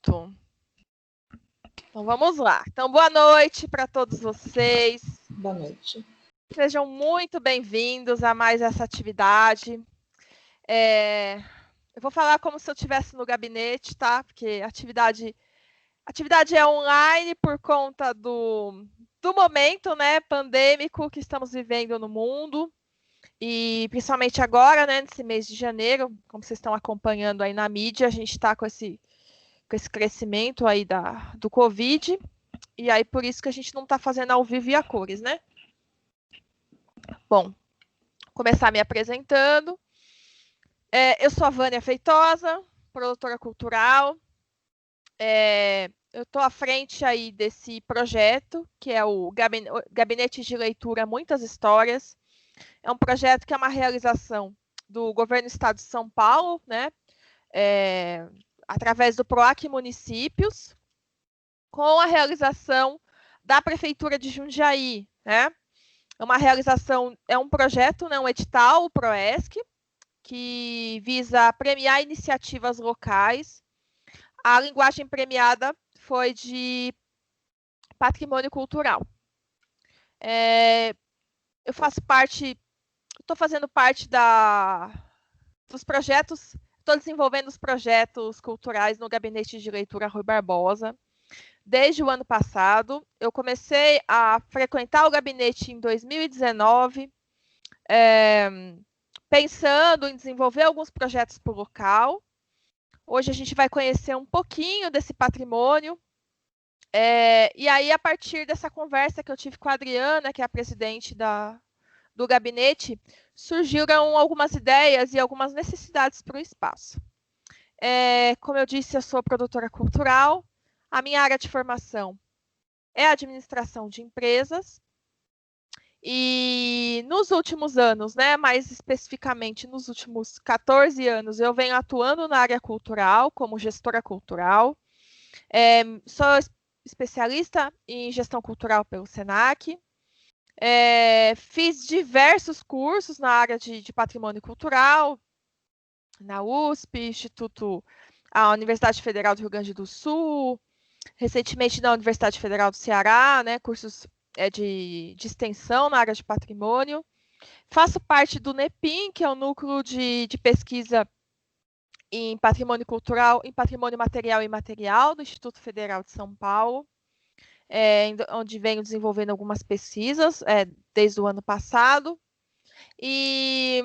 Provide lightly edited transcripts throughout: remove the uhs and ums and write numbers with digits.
Pronto. Então, vamos lá. Então, boa noite para todos vocês. Boa noite. Sejam muito bem-vindos a mais essa atividade. Eu vou falar como se eu estivesse no gabinete, tá? Porque a atividade é online por conta do momento, né, pandêmico que estamos vivendo no mundo. E principalmente agora, né, nesse mês de janeiro, como vocês estão acompanhando aí na mídia, a gente está com esse crescimento aí do Covid. E aí, por isso que a gente não está fazendo ao vivo e a cores, né? Bom, vou começar me apresentando. Eu sou a Vânia Feitosa, produtora cultural. Eu estou à frente aí desse projeto, que é o Gabinete de Leitura Muitas Histórias. É um projeto que é uma realização do Governo do Estado de São Paulo, né? Através do PROAC Municípios, com a realização da Prefeitura de Jundiaí, né? É um projeto, né, um edital, o PROESC, que visa premiar iniciativas locais. A linguagem premiada foi de patrimônio cultural. Eu estou fazendo parte dos projetos, estou desenvolvendo os projetos culturais no Gabinete de Leitura Rui Barbosa. Desde o ano passado, eu comecei a frequentar o gabinete em 2019, pensando em desenvolver alguns projetos para o local. Hoje a gente vai conhecer um pouquinho desse patrimônio. E aí, a partir dessa conversa que eu tive com a Adriana, que é a presidente do gabinete, surgiram algumas ideias e algumas necessidades para o espaço. Como eu disse, eu sou produtora cultural. A minha área de formação é administração de empresas. E nos últimos anos, né, mais especificamente nos últimos 14 anos, eu venho atuando na área cultural, como gestora cultural. Sou especialista em gestão cultural pelo SENAC. Fiz diversos cursos na área de patrimônio cultural, na USP, a Universidade Federal do Rio Grande do Sul, recentemente na Universidade Federal do Ceará, né, cursos de extensão na área de patrimônio. Faço parte do NEPIM, que é o núcleo de pesquisa em patrimônio cultural, em patrimônio material e imaterial do Instituto Federal de São Paulo, onde venho desenvolvendo algumas pesquisas desde o ano passado. E,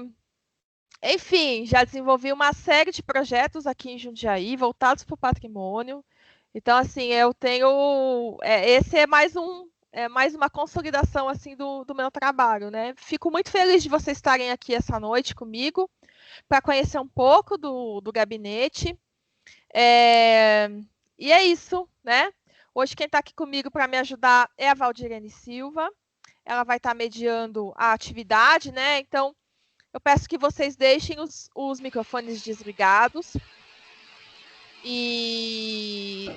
enfim, já desenvolvi uma série de projetos aqui em Jundiaí, voltados para o patrimônio. Então, assim, eu tenho... esse é mais uma consolidação, assim, do meu trabalho, né? Fico muito feliz de vocês estarem aqui essa noite comigo, para conhecer um pouco do gabinete. E é isso, né? Hoje quem está aqui comigo para me ajudar é a Valdirene Silva. Ela vai estar mediando a atividade, né? Então, eu peço que vocês deixem os microfones desligados e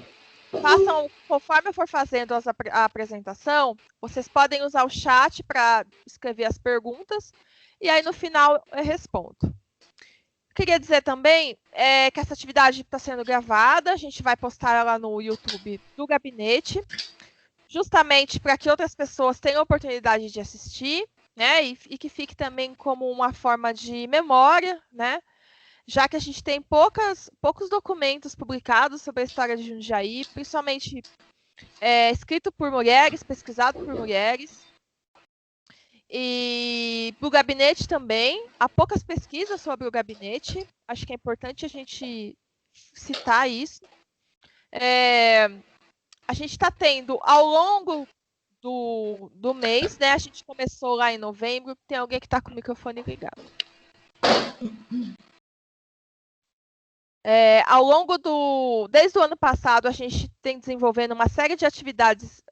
façam, conforme eu for fazendo a apresentação, vocês podem usar o chat para escrever as perguntas e aí no final eu respondo. Queria dizer também que essa atividade está sendo gravada, a gente vai postar ela no YouTube do gabinete, justamente para que outras pessoas tenham a oportunidade de assistir, né? E que fique também como uma forma de memória, né? Já que a gente tem poucos documentos publicados sobre a história de Jundiaí, principalmente escrito por mulheres, pesquisado por mulheres. E do gabinete também, há poucas pesquisas sobre o gabinete, acho que é importante a gente citar isso. A gente está tendo, ao longo do mês, né, a gente começou lá em novembro, tem alguém que está com o microfone ligado. Desde o ano passado, a gente tem desenvolvendo uma série de atividades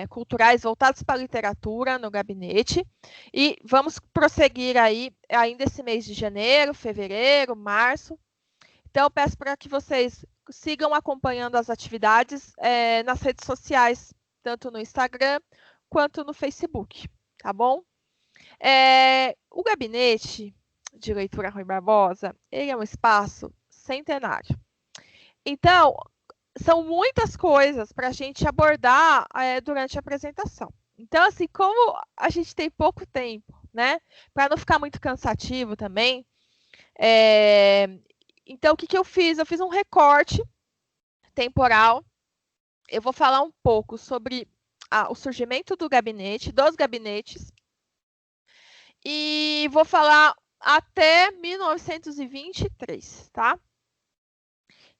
culturais voltadas para a literatura no gabinete e vamos prosseguir aí ainda esse mês de janeiro, fevereiro, março. Então, eu peço para que vocês sigam acompanhando as atividades nas redes sociais, tanto no Instagram quanto no Facebook, tá bom? O Gabinete de Leitura Rui Barbosa, ele é um espaço centenário. Então, são muitas coisas para a gente abordar durante a apresentação. Então, assim, como a gente tem pouco tempo, né, para não ficar muito cansativo também, então o que eu fiz? Eu fiz um recorte temporal. Eu vou falar um pouco sobre o surgimento do gabinete, dos gabinetes, e vou falar até 1923, tá?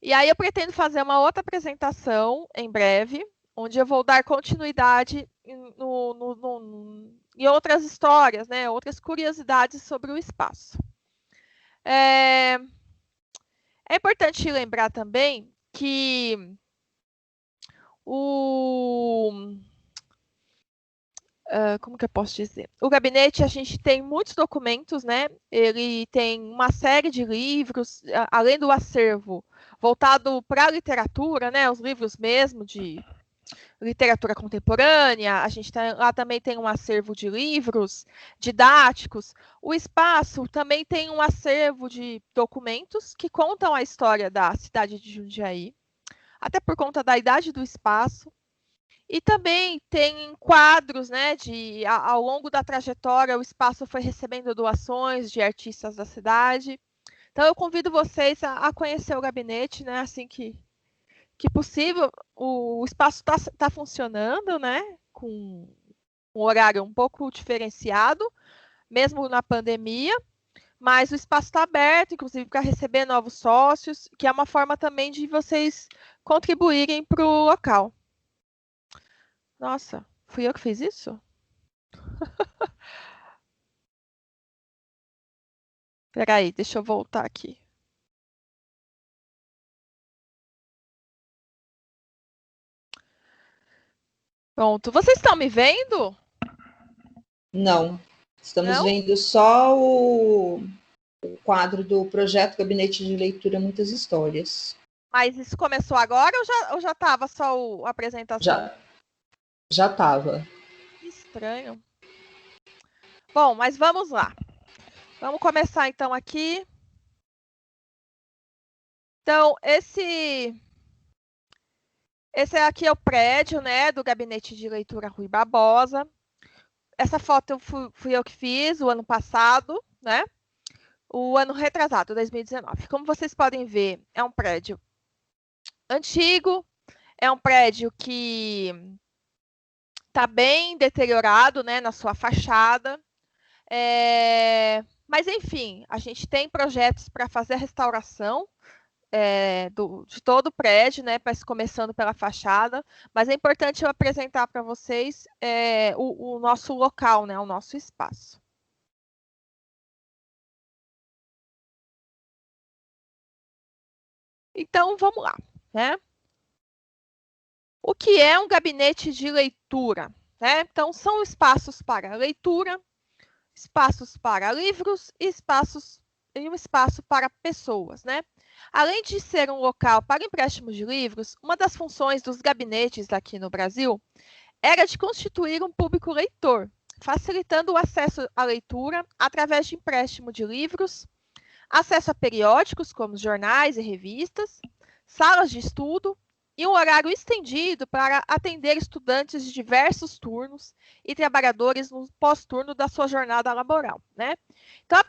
E aí eu pretendo fazer uma outra apresentação em breve, onde eu vou dar continuidade em outras histórias, né? Outras curiosidades sobre o espaço. É importante lembrar também que como que eu posso dizer? O gabinete, a gente tem muitos documentos, né? Ele tem uma série de livros, além do acervo voltado para a literatura, né? Os livros mesmo de literatura contemporânea, a gente lá também tem um acervo de livros didáticos. O espaço também tem um acervo de documentos que contam a história da cidade de Jundiaí, até por conta da idade do espaço. E também tem quadros, né, ao longo da trajetória, o espaço foi recebendo doações de artistas da cidade. Então, eu convido vocês a conhecer o gabinete, né, assim que possível. O espaço está funcionando, né, com um horário um pouco diferenciado, mesmo na pandemia, mas o espaço está aberto, inclusive para receber novos sócios, que é uma forma também de vocês contribuírem para o local. Nossa, fui eu que fiz isso? Peraí, deixa eu voltar aqui. Pronto. Vocês estão me vendo? Não. Estamos Não? vendo só o quadro do projeto Gabinete de Leitura Muitas Histórias. Mas isso começou agora ou já estava só a apresentação? Já estava. Que estranho. Bom, mas vamos lá. Vamos começar então aqui. Então, esse aqui é o prédio, né, do Gabinete de Leitura Rui Barbosa. Essa foto fui eu que fiz o ano passado, né? O ano retrasado, 2019. Como vocês podem ver, é um prédio antigo, é um prédio que está bem deteriorado, né, na sua fachada. Mas, enfim, a gente tem projetos para fazer a restauração de todo o prédio, né, começando pela fachada, mas é importante eu apresentar para vocês o nosso local, né, o nosso espaço. Então, vamos lá, né? O que é um gabinete de leitura? Né? Então, são espaços para leitura, espaços para livros e um espaço para pessoas, né? Além de ser um local para empréstimo de livros, uma das funções dos gabinetes aqui no Brasil era de constituir um público leitor, facilitando o acesso à leitura através de empréstimo de livros, acesso a periódicos como jornais e revistas, salas de estudo e um horário estendido para atender estudantes de diversos turnos e trabalhadores no pós-turno da sua jornada laboral, né? Então,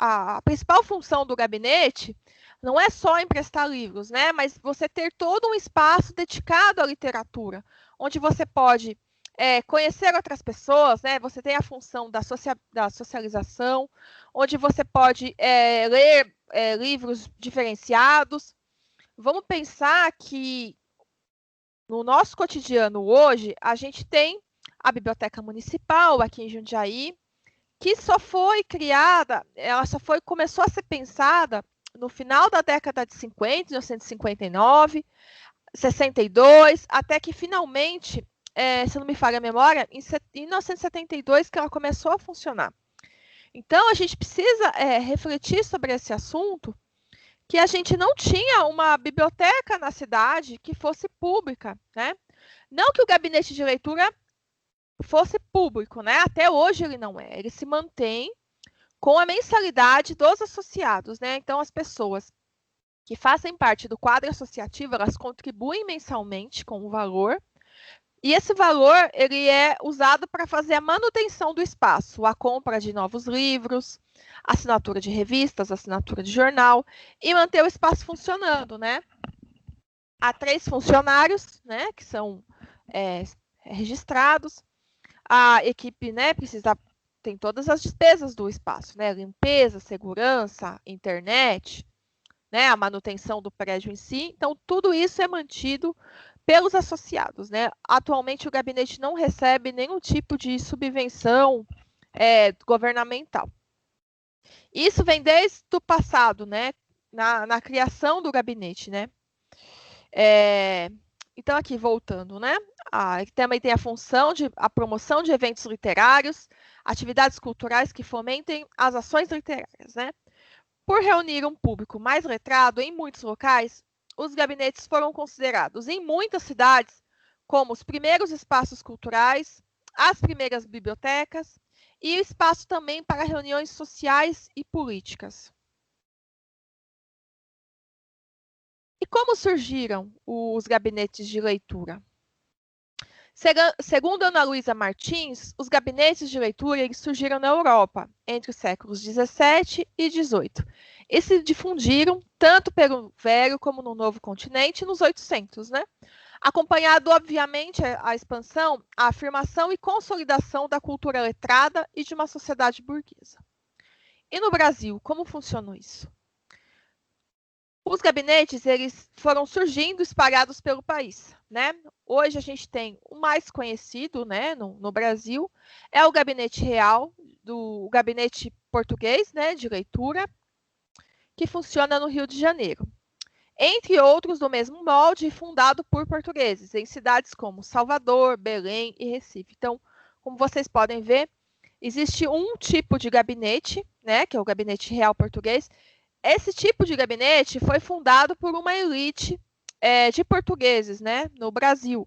a principal função do gabinete não é só emprestar livros, né? Mas você ter todo um espaço dedicado à literatura, onde você pode conhecer outras pessoas, né? Você tem a função da socialização, onde você pode ler livros diferenciados. Vamos pensar que no nosso cotidiano hoje, a gente tem a Biblioteca Municipal aqui em Jundiaí, que só foi criada, começou a ser pensada no final da década de 50, 1959, 62, até que finalmente, se não me falha a memória, em 1972 que ela começou a funcionar. Então, a gente precisa refletir sobre esse assunto, que a gente não tinha uma biblioteca na cidade que fosse pública, né? Não que o gabinete de leitura fosse público, né? Até hoje ele não é. Ele se mantém com a mensalidade dos associados, né? Então, as pessoas que fazem parte do quadro associativo, elas contribuem mensalmente com um valor, e esse valor ele é usado para fazer a manutenção do espaço, a compra de novos livros, assinatura de revistas, assinatura de jornal, e manter o espaço funcionando, né? Há 3 funcionários, né, que são registrados. A equipe, né, tem todas as despesas do espaço, né? Limpeza, segurança, internet, né? A manutenção do prédio em si. Então, tudo isso é mantido pelos associados, né? Atualmente, o gabinete não recebe nenhum tipo de subvenção governamental. Isso vem desde o passado, né? Na criação do gabinete, né? Então, aqui, voltando, né? Também tem a função de a promoção de eventos literários, atividades culturais que fomentem as ações literárias, né? Por reunir um público mais letrado em muitos locais, os gabinetes foram considerados em muitas cidades como os primeiros espaços culturais, as primeiras bibliotecas e o espaço também para reuniões sociais e políticas. E como surgiram os gabinetes de leitura? Segundo Ana Luísa Martins, os gabinetes de leitura eles surgiram na Europa entre os séculos 17 e 18 e se difundiram tanto pelo Velho como no Novo Continente nos 800, né? Acompanhado, obviamente, a expansão, a afirmação e consolidação da cultura letrada e de uma sociedade burguesa. E no Brasil, como funcionou isso? Os gabinetes eles foram surgindo espalhados pelo país, né? Hoje a gente tem o mais conhecido, né, no Brasil, é o Gabinete Real, o Gabinete Português, né, de leitura, que funciona no Rio de Janeiro. Entre outros do mesmo molde, fundado por portugueses, em cidades como Salvador, Belém e Recife. Então, como vocês podem ver, existe um tipo de gabinete, né, que é o Gabinete Real Português. Esse tipo de gabinete foi fundado por uma elite de portugueses, né, no Brasil.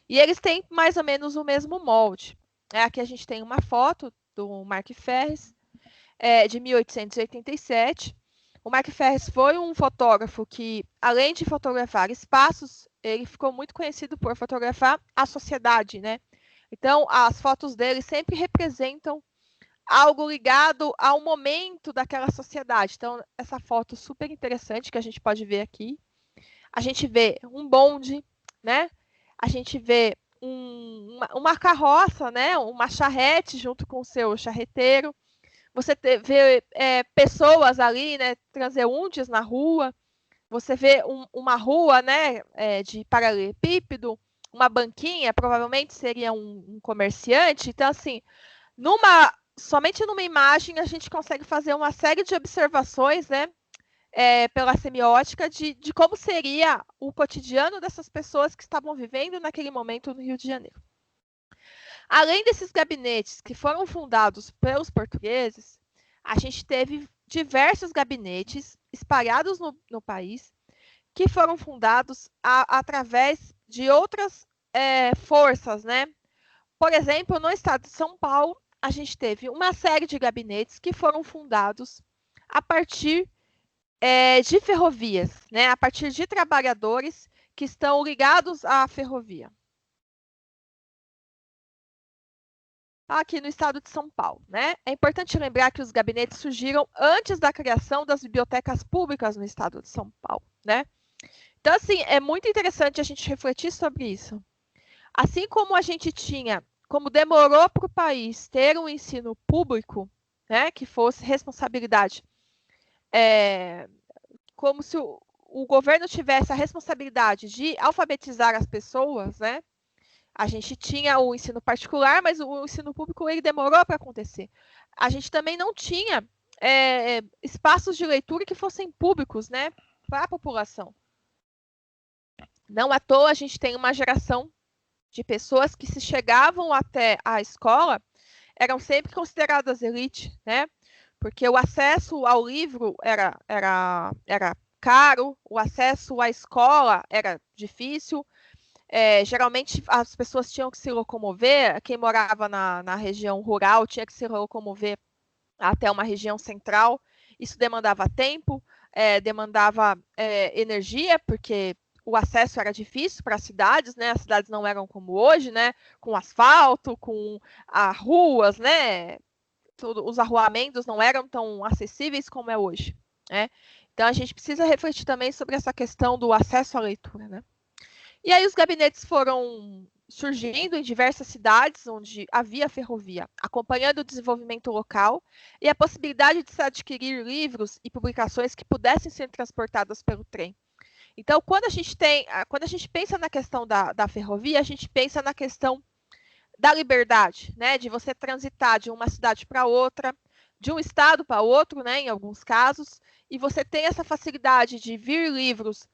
E eles têm mais ou menos o mesmo molde. Aqui a gente tem uma foto do Mark Ferres, de 1887. O Mark Ferres foi um fotógrafo que, além de fotografar espaços, ele ficou muito conhecido por fotografar a sociedade, né? Então, as fotos dele sempre representam algo ligado ao momento daquela sociedade. Então, essa foto super interessante que a gente pode ver aqui. A gente vê um bonde, né? A gente vê uma carroça, né? Uma charrete junto com o seu charreteiro. Você vê pessoas ali, né? Transeuntes na rua. Você vê uma rua, né? De paralelepípedo, uma banquinha, provavelmente seria um comerciante. Então, assim, somente numa imagem a gente consegue fazer uma série de observações, né, pela semiótica de como seria o cotidiano dessas pessoas que estavam vivendo naquele momento no Rio de Janeiro. Além desses gabinetes que foram fundados pelos portugueses, a gente teve diversos gabinetes espalhados no país que foram fundados através de outras forças, né? Por exemplo, no estado de São Paulo, a gente teve uma série de gabinetes que foram fundados a partir de ferrovias, né? A partir de trabalhadores que estão ligados à ferrovia. Aqui no estado de São Paulo, né? É importante lembrar que os gabinetes surgiram antes da criação das bibliotecas públicas no estado de São Paulo, né? Então, assim, é muito interessante a gente refletir sobre isso. Assim como a gente tinha, como demorou para o país ter um ensino público, né, que fosse responsabilidade, como se o governo tivesse a responsabilidade de alfabetizar as pessoas, né? A gente tinha o ensino particular, mas o ensino público ele demorou para acontecer. A gente também não tinha espaços de leitura que fossem públicos, né, para a população. Não à toa a gente tem uma geração de pessoas que se chegavam até a escola eram sempre consideradas elite, né? Porque o acesso ao livro era caro, o acesso à escola era difícil. Geralmente as pessoas tinham que se locomover, quem morava na região rural tinha que se locomover até uma região central, isso demandava tempo. demandava energia, porque o acesso era difícil para as cidades, né? As cidades não eram como hoje, né? Com asfalto, com ruas, né? Os arruamentos não eram tão acessíveis como é hoje, né? Então a gente precisa refletir também sobre essa questão do acesso à leitura, né? E aí os gabinetes foram surgindo em diversas cidades onde havia ferrovia, acompanhando o desenvolvimento local e a possibilidade de se adquirir livros e publicações que pudessem ser transportadas pelo trem. Então, quando a gente pensa na questão da ferrovia, a gente pensa na questão da liberdade, né, de você transitar de uma cidade para outra, de um estado para outro, né, em alguns casos, e você tem essa facilidade de vir livros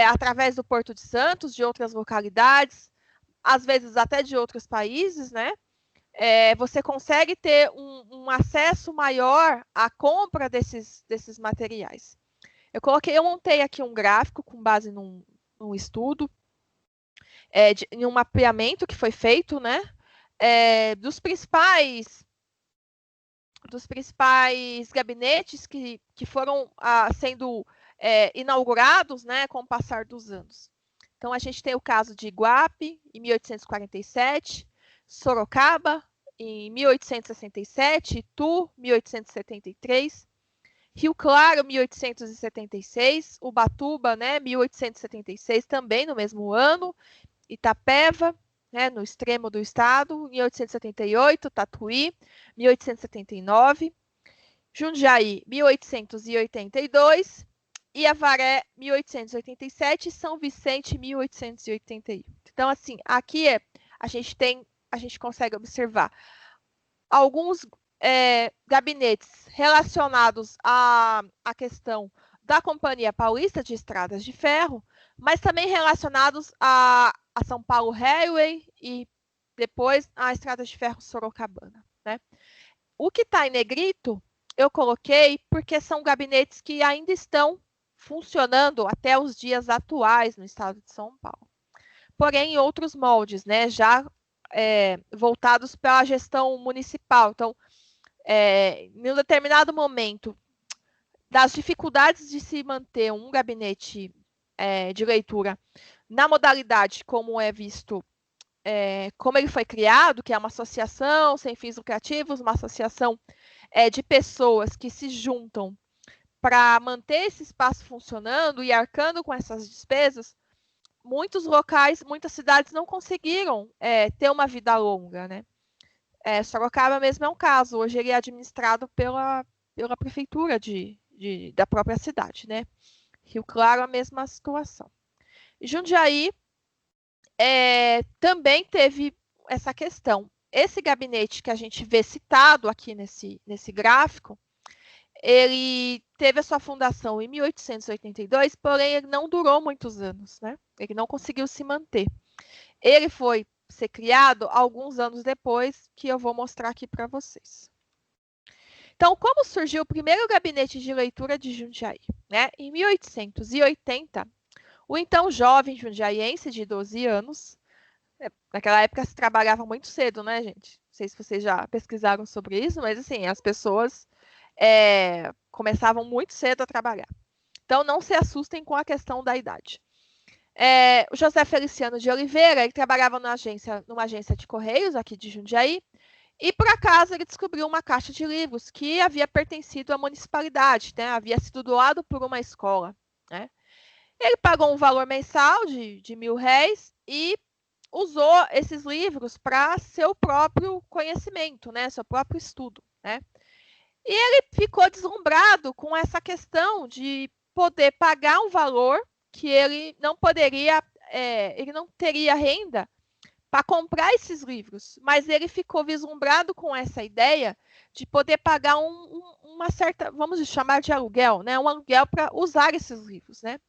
através do Porto de Santos, de outras localidades, às vezes até de outros países, né? Você consegue ter um acesso maior à compra desses materiais. Eu montei aqui um gráfico com base num estudo, em um mapeamento que foi feito, né? Dos principais gabinetes que foram sendo inaugurados, né, com o passar dos anos. Então, a gente tem o caso de Iguape, em 1847, Sorocaba, em 1867, Itu, 1873, Rio Claro, 1876, Ubatuba, né, 1876, também no mesmo ano, Itapeva, né, no extremo do estado, em 1878, Tatuí, 1879, Jundiaí, 1882, e Avaré, 1887, e São Vicente, 1888. Então, assim, aqui a gente consegue observar alguns gabinetes relacionados à questão da Companhia Paulista de Estradas de Ferro, mas também relacionados a São Paulo Railway e depois a Estrada de Ferro Sorocabana, né? O que está em negrito eu coloquei porque são gabinetes que ainda estão funcionando até os dias atuais no estado de São Paulo. Porém, em outros moldes, né? Já voltados para a gestão municipal. Então, em um determinado momento das dificuldades de se manter um gabinete de leitura na modalidade como é visto, como ele foi criado, que é uma associação sem fins lucrativos, uma associação de pessoas que se juntam para manter esse espaço funcionando e arcando com essas despesas, muitos locais, muitas cidades não conseguiram ter uma vida longa, né? Sorocaba mesmo é um caso. Hoje ele é administrado pela prefeitura da própria cidade, né? Rio Claro, a mesma situação. Jundiaí também teve essa questão. Esse gabinete que a gente vê citado aqui nesse gráfico, ele teve a sua fundação em 1882, porém ele não durou muitos anos, né? Ele não conseguiu se manter. Ele foi ser criado alguns anos depois, que eu vou mostrar aqui para vocês. Então, como surgiu o primeiro gabinete de leitura de Jundiaí? Né? Em 1880, o então jovem jundiaiense de 12 anos, naquela época se trabalhava muito cedo, né, gente? Não sei se vocês já pesquisaram sobre isso, mas assim, as pessoas começavam muito cedo a trabalhar. Então, não se assustem com a questão da idade. O José Feliciano de Oliveira, ele trabalhava numa agência de correios aqui de Jundiaí, e por acaso ele descobriu uma caixa de livros que havia pertencido à municipalidade, né? Havia sido doado por uma escola, né? Ele pagou um valor mensal de R$1.000 e usou esses livros para seu próprio conhecimento, né? Seu próprio estudo, né? E ele ficou deslumbrado com essa questão de poder pagar um valor que ele não poderia, ele não teria renda para comprar esses livros, mas ele ficou vislumbrado com essa ideia de poder pagar uma certa, vamos chamar de aluguel, né? Um aluguel para usar esses livros, né?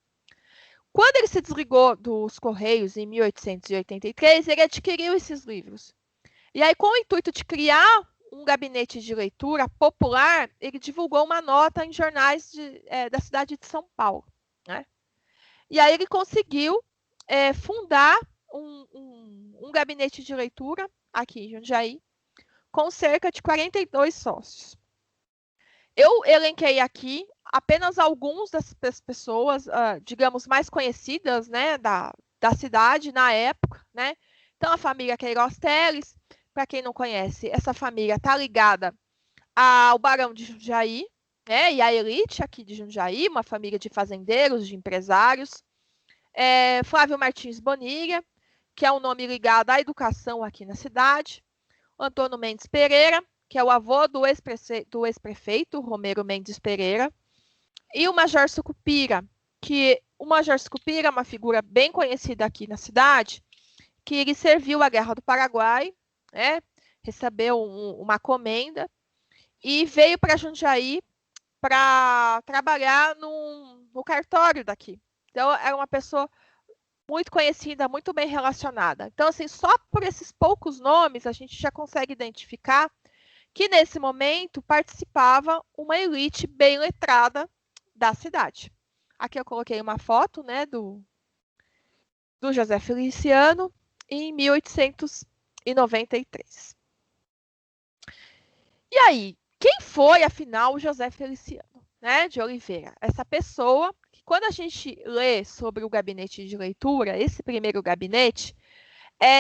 Quando ele se desligou dos Correios em 1883, ele adquiriu esses livros. E aí, com o intuito de criar um gabinete de leitura popular, ele divulgou uma nota em jornais da cidade de São Paulo, né? E aí ele conseguiu fundar um gabinete de leitura aqui em Jundiaí, com cerca de 42 sócios. Eu elenquei aqui apenas alguns dessas pessoas, digamos, mais conhecidas, né, da cidade na época, né? Então, a família Queiroz Teles, para quem não conhece, essa família está ligada ao Barão de Jundiaí, né, e à elite aqui de Jundiaí, uma família de fazendeiros, de empresários. Flávio Martins Bonilha, que é um nome ligado à educação aqui na cidade. Antônio Mendes Pereira, que é o avô do ex-prefeito Romero Mendes Pereira. E o Major Sucupira, que o Major Sucupira é uma figura bem conhecida aqui na cidade, que ele serviu a Guerra do Paraguai, né, recebeu uma comenda e veio para Jundiaí para trabalhar no cartório daqui. Então, era uma pessoa muito conhecida, muito bem relacionada. Então, assim, só por esses poucos nomes, a gente já consegue identificar que, nesse momento, participava uma elite bem letrada da cidade. Aqui eu coloquei uma foto, né, do José Feliciano, em 1893. E aí, quem foi, afinal, o José Feliciano, né, de Oliveira? Essa pessoa que, quando a gente lê sobre o gabinete de leitura, esse primeiro gabinete,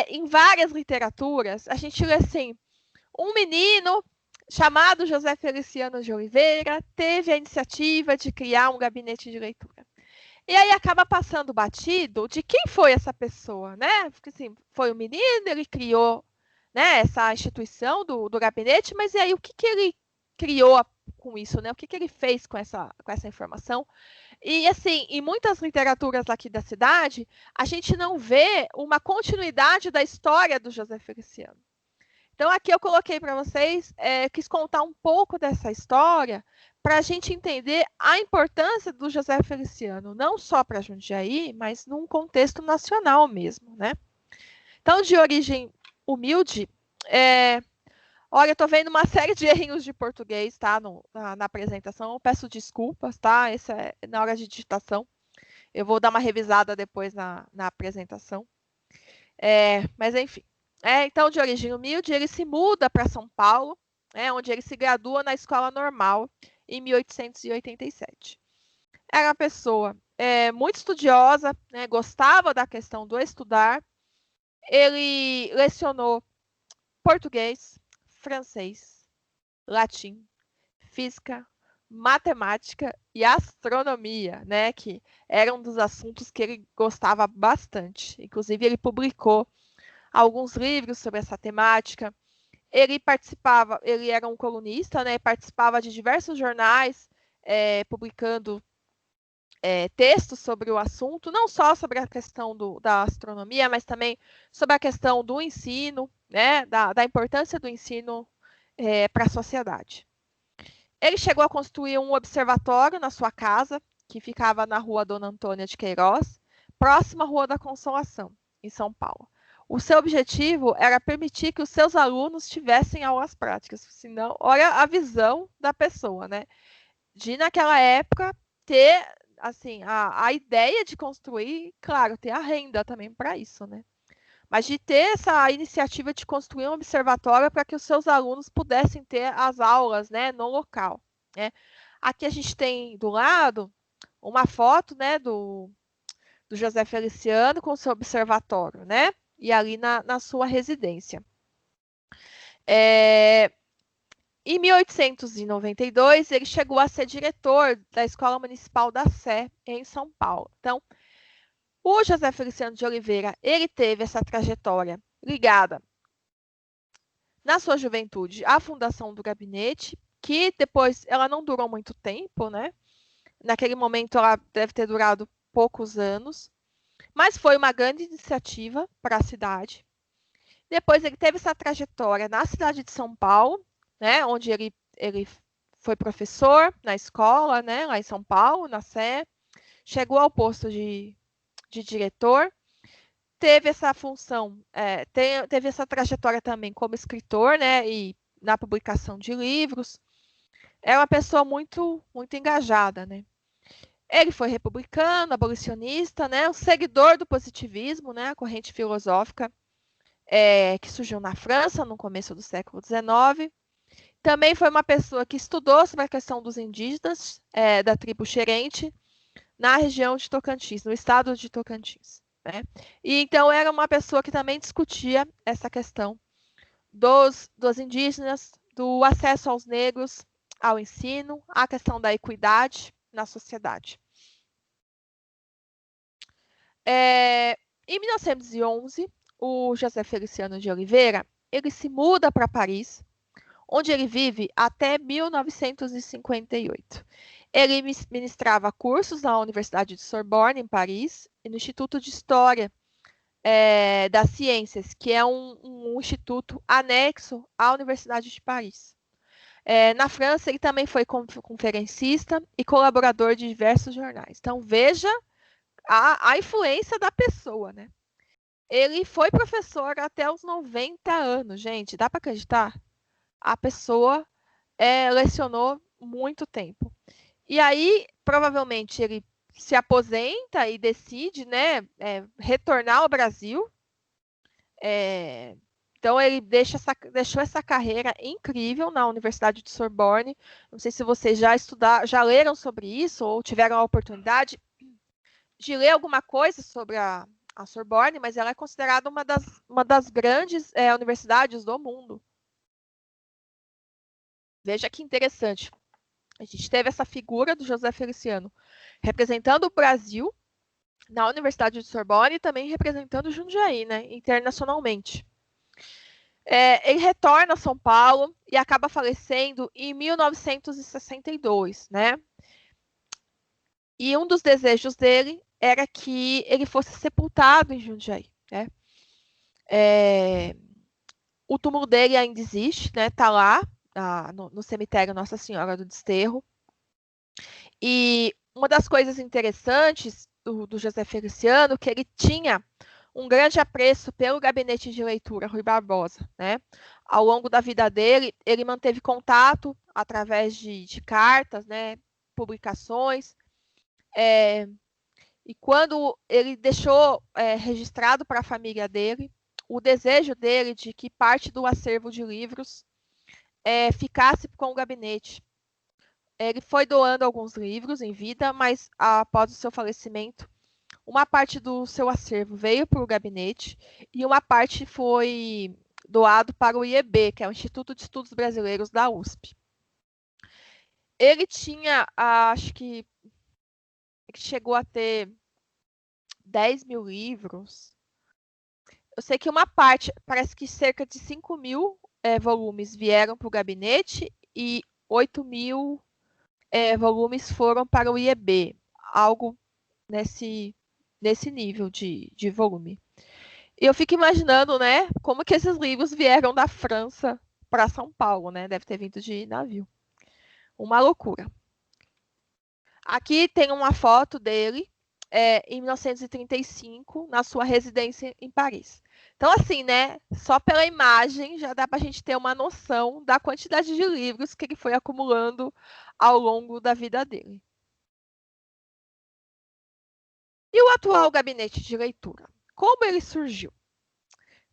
em várias literaturas, a gente lê assim, um menino chamado José Feliciano de Oliveira teve a iniciativa de criar um gabinete de leitura. E aí acaba passando batido de quem foi essa pessoa, né? Porque assim, foi um menino, ele criou, né, essa instituição do gabinete, mas e aí o que ele criou com isso, né? O que ele fez com essa informação? E assim, em muitas literaturas aqui da cidade, a gente não vê uma continuidade da história do José Feliciano. Então, aqui eu coloquei para vocês, quis contar um pouco dessa história para a gente entender a importância do José Feliciano, não só para Jundiaí, mas num contexto nacional mesmo, né? Então, de origem humilde, olha, eu estou vendo uma série de errinhos de português, tá, na apresentação, eu peço desculpas, tá? Essa é na hora de digitação. Eu vou dar uma revisada depois na apresentação. Mas, enfim. Então, de origem humilde, ele se muda para São Paulo, onde ele se gradua na Escola Normal em 1887. Era uma pessoa muito estudiosa, né, gostava da questão do estudar. Ele lecionou português, francês, latim, física, matemática e astronomia, né, que era um dos assuntos que ele gostava bastante. Inclusive, ele publicou alguns livros sobre essa temática. Ele era um colunista, né? Participava de diversos jornais, publicando textos sobre o assunto, não só sobre a questão da astronomia, mas também sobre a questão do ensino, né? Da importância do ensino para a sociedade. Ele chegou a construir um observatório na sua casa, que ficava na rua Dona Antônia de Queiroz, próxima à Rua da Consolação, em São Paulo. O seu objetivo era permitir que os seus alunos tivessem aulas práticas. Senão, olha a visão da pessoa, né? De, naquela época, ter assim, a ideia de construir, claro, ter a renda também para isso, né? Mas de ter essa iniciativa de construir um observatório para que os seus alunos pudessem ter as aulas, né, no local, né? Aqui a gente tem do lado uma foto, né, do José Feliciano com o seu observatório, né? E ali na sua residência. Em 1892, ele chegou a ser diretor da Escola Municipal da Sé, em São Paulo. Então, o José Feliciano de Oliveira, ele teve essa trajetória ligada, na sua juventude, à fundação do gabinete, que depois ela não durou muito tempo, né? Naquele momento, ela deve ter durado poucos anos, mas foi uma grande iniciativa para a cidade. Depois ele teve essa trajetória na cidade de São Paulo, né, onde ele foi professor na escola, né, lá em São Paulo, na Sé, chegou ao posto de diretor, teve essa função, teve essa trajetória também como escritor, né, e na publicação de livros. É uma pessoa muito, muito engajada, né. Ele foi republicano, abolicionista, né, um seguidor do positivismo, né, a corrente filosófica que surgiu na França no começo do século XIX. Também foi uma pessoa que estudou sobre a questão dos indígenas da tribo Xerente na região de Tocantins, no estado de Tocantins, né? E então era uma pessoa que também discutia essa questão dos indígenas, do acesso aos negros ao ensino, a questão da equidade na sociedade. Em 1911, o José Feliciano de Oliveira, ele se muda para Paris, onde ele vive até 1958. Ele ministrava cursos na Universidade de Sorbonne, em Paris, e no Instituto de História das Ciências, que é um instituto anexo à Universidade de Paris. Na França, ele também foi conferencista e colaborador de diversos jornais. Então, veja a influência da pessoa, né? Ele foi professor até os 90 anos, gente. Dá para acreditar? A pessoa lecionou muito tempo. E aí, provavelmente, ele se aposenta e decide, né, retornar ao Brasil. Então, ele deixou essa carreira incrível na Universidade de Sorbonne. Não sei se vocês já leram sobre isso ou tiveram a oportunidade de ler alguma coisa sobre a Sorbonne, mas ela é considerada uma das grandes universidades do mundo. Veja que interessante. A gente teve essa figura do José Feliciano representando o Brasil na Universidade de Sorbonne e também representando Jundiaí, né, internacionalmente. Ele retorna a São Paulo e acaba falecendo em 1962, né? E um dos desejos dele era que ele fosse sepultado em Jundiaí, né? O túmulo dele ainda existe, né? Tá lá no cemitério Nossa Senhora do Desterro. E uma das coisas interessantes do José Feliciano que ele tinha um grande apreço pelo gabinete de leitura Rui Barbosa, né? Ao longo da vida dele, ele manteve contato através de cartas, né? Publicações. E quando ele deixou registrado para a família dele o desejo dele de que parte do acervo de livros ficasse com o gabinete. Ele foi doando alguns livros em vida, mas após o seu falecimento, uma parte do seu acervo veio para o gabinete e uma parte foi doado para o IEB, que é o Instituto de Estudos Brasileiros da USP. Ele tinha, acho que chegou a ter 10 mil livros. Eu sei que uma parte, parece que cerca de 5 mil volumes vieram para o gabinete e 8 mil volumes foram para o IEB, algo nesse nível de volume. E eu fico imaginando, né, como que esses livros vieram da França para São Paulo, né? Deve ter vindo de navio. Uma loucura. Aqui tem uma foto dele em 1935, na sua residência em Paris. Então, assim, né, só pela imagem já dá para a gente ter uma noção da quantidade de livros que ele foi acumulando ao longo da vida dele. E o atual gabinete de leitura? Como ele surgiu?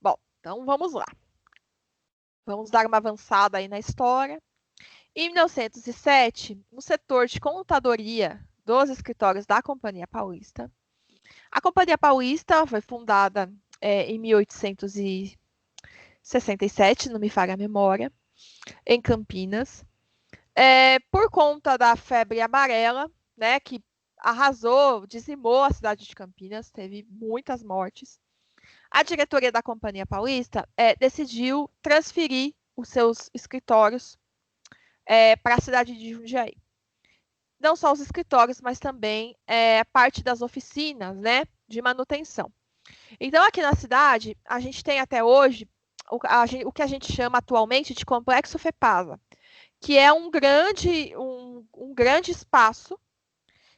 Bom, então vamos lá. Vamos dar uma avançada aí na história. Em 1907, no setor de contadoria dos escritórios da Companhia Paulista, a Companhia Paulista foi fundada em 1867, não me falha a memória, em Campinas, por conta da febre amarela, né, que arrasou, dizimou a cidade de Campinas, teve muitas mortes. A diretoria da Companhia Paulista decidiu transferir os seus escritórios para a cidade de Jundiaí. Não só os escritórios, mas também parte das oficinas, né, de manutenção. Então, aqui na cidade, a gente tem até hoje o que a gente chama atualmente de Complexo FEPASA, que é um grande espaço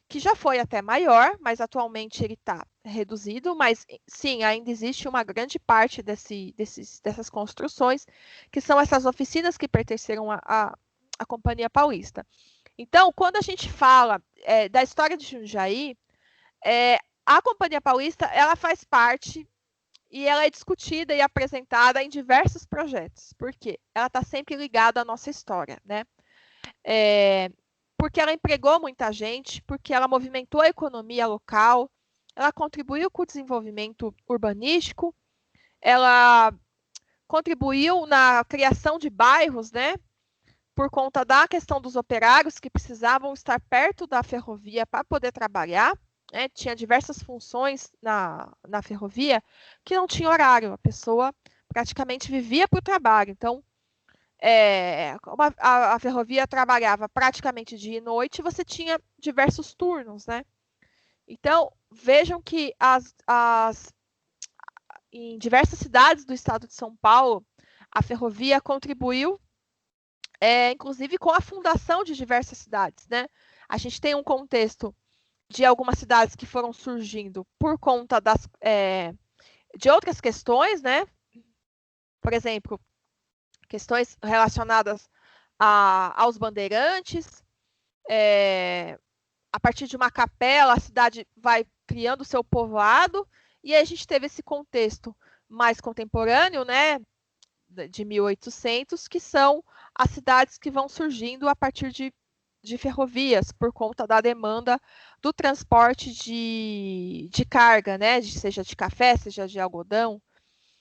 que já foi até maior, mas atualmente ele está reduzido, mas sim, ainda existe uma grande parte dessas construções, que são essas oficinas que pertenceram à Companhia Paulista. Então, quando a gente fala da história de Jundiaí, a Companhia Paulista ela faz parte e ela é discutida e apresentada em diversos projetos. Por quê? Ela está sempre ligada à nossa história, né? Porque ela empregou muita gente, porque ela movimentou a economia local, ela contribuiu com o desenvolvimento urbanístico, ela contribuiu na criação de bairros, né? Por conta da questão dos operários que precisavam estar perto da ferrovia para poder trabalhar. Né? Tinha diversas funções na ferrovia que não tinha horário, a pessoa praticamente vivia para o trabalho. Então, como a ferrovia trabalhava praticamente dia e noite, você tinha diversos turnos, né? Então, vejam que em diversas cidades do estado de São Paulo, a ferrovia contribuiu, inclusive com a fundação de diversas cidades, né? A gente tem um contexto de algumas cidades que foram surgindo por conta de outras questões, né? Por exemplo, questões relacionadas aos bandeirantes. A partir de uma capela, a cidade vai criando o seu povoado, e aí a gente teve esse contexto mais contemporâneo, né? De 1800, que são as cidades que vão surgindo a partir de ferrovias, por conta da demanda do transporte de carga, né? Seja de café, seja de algodão,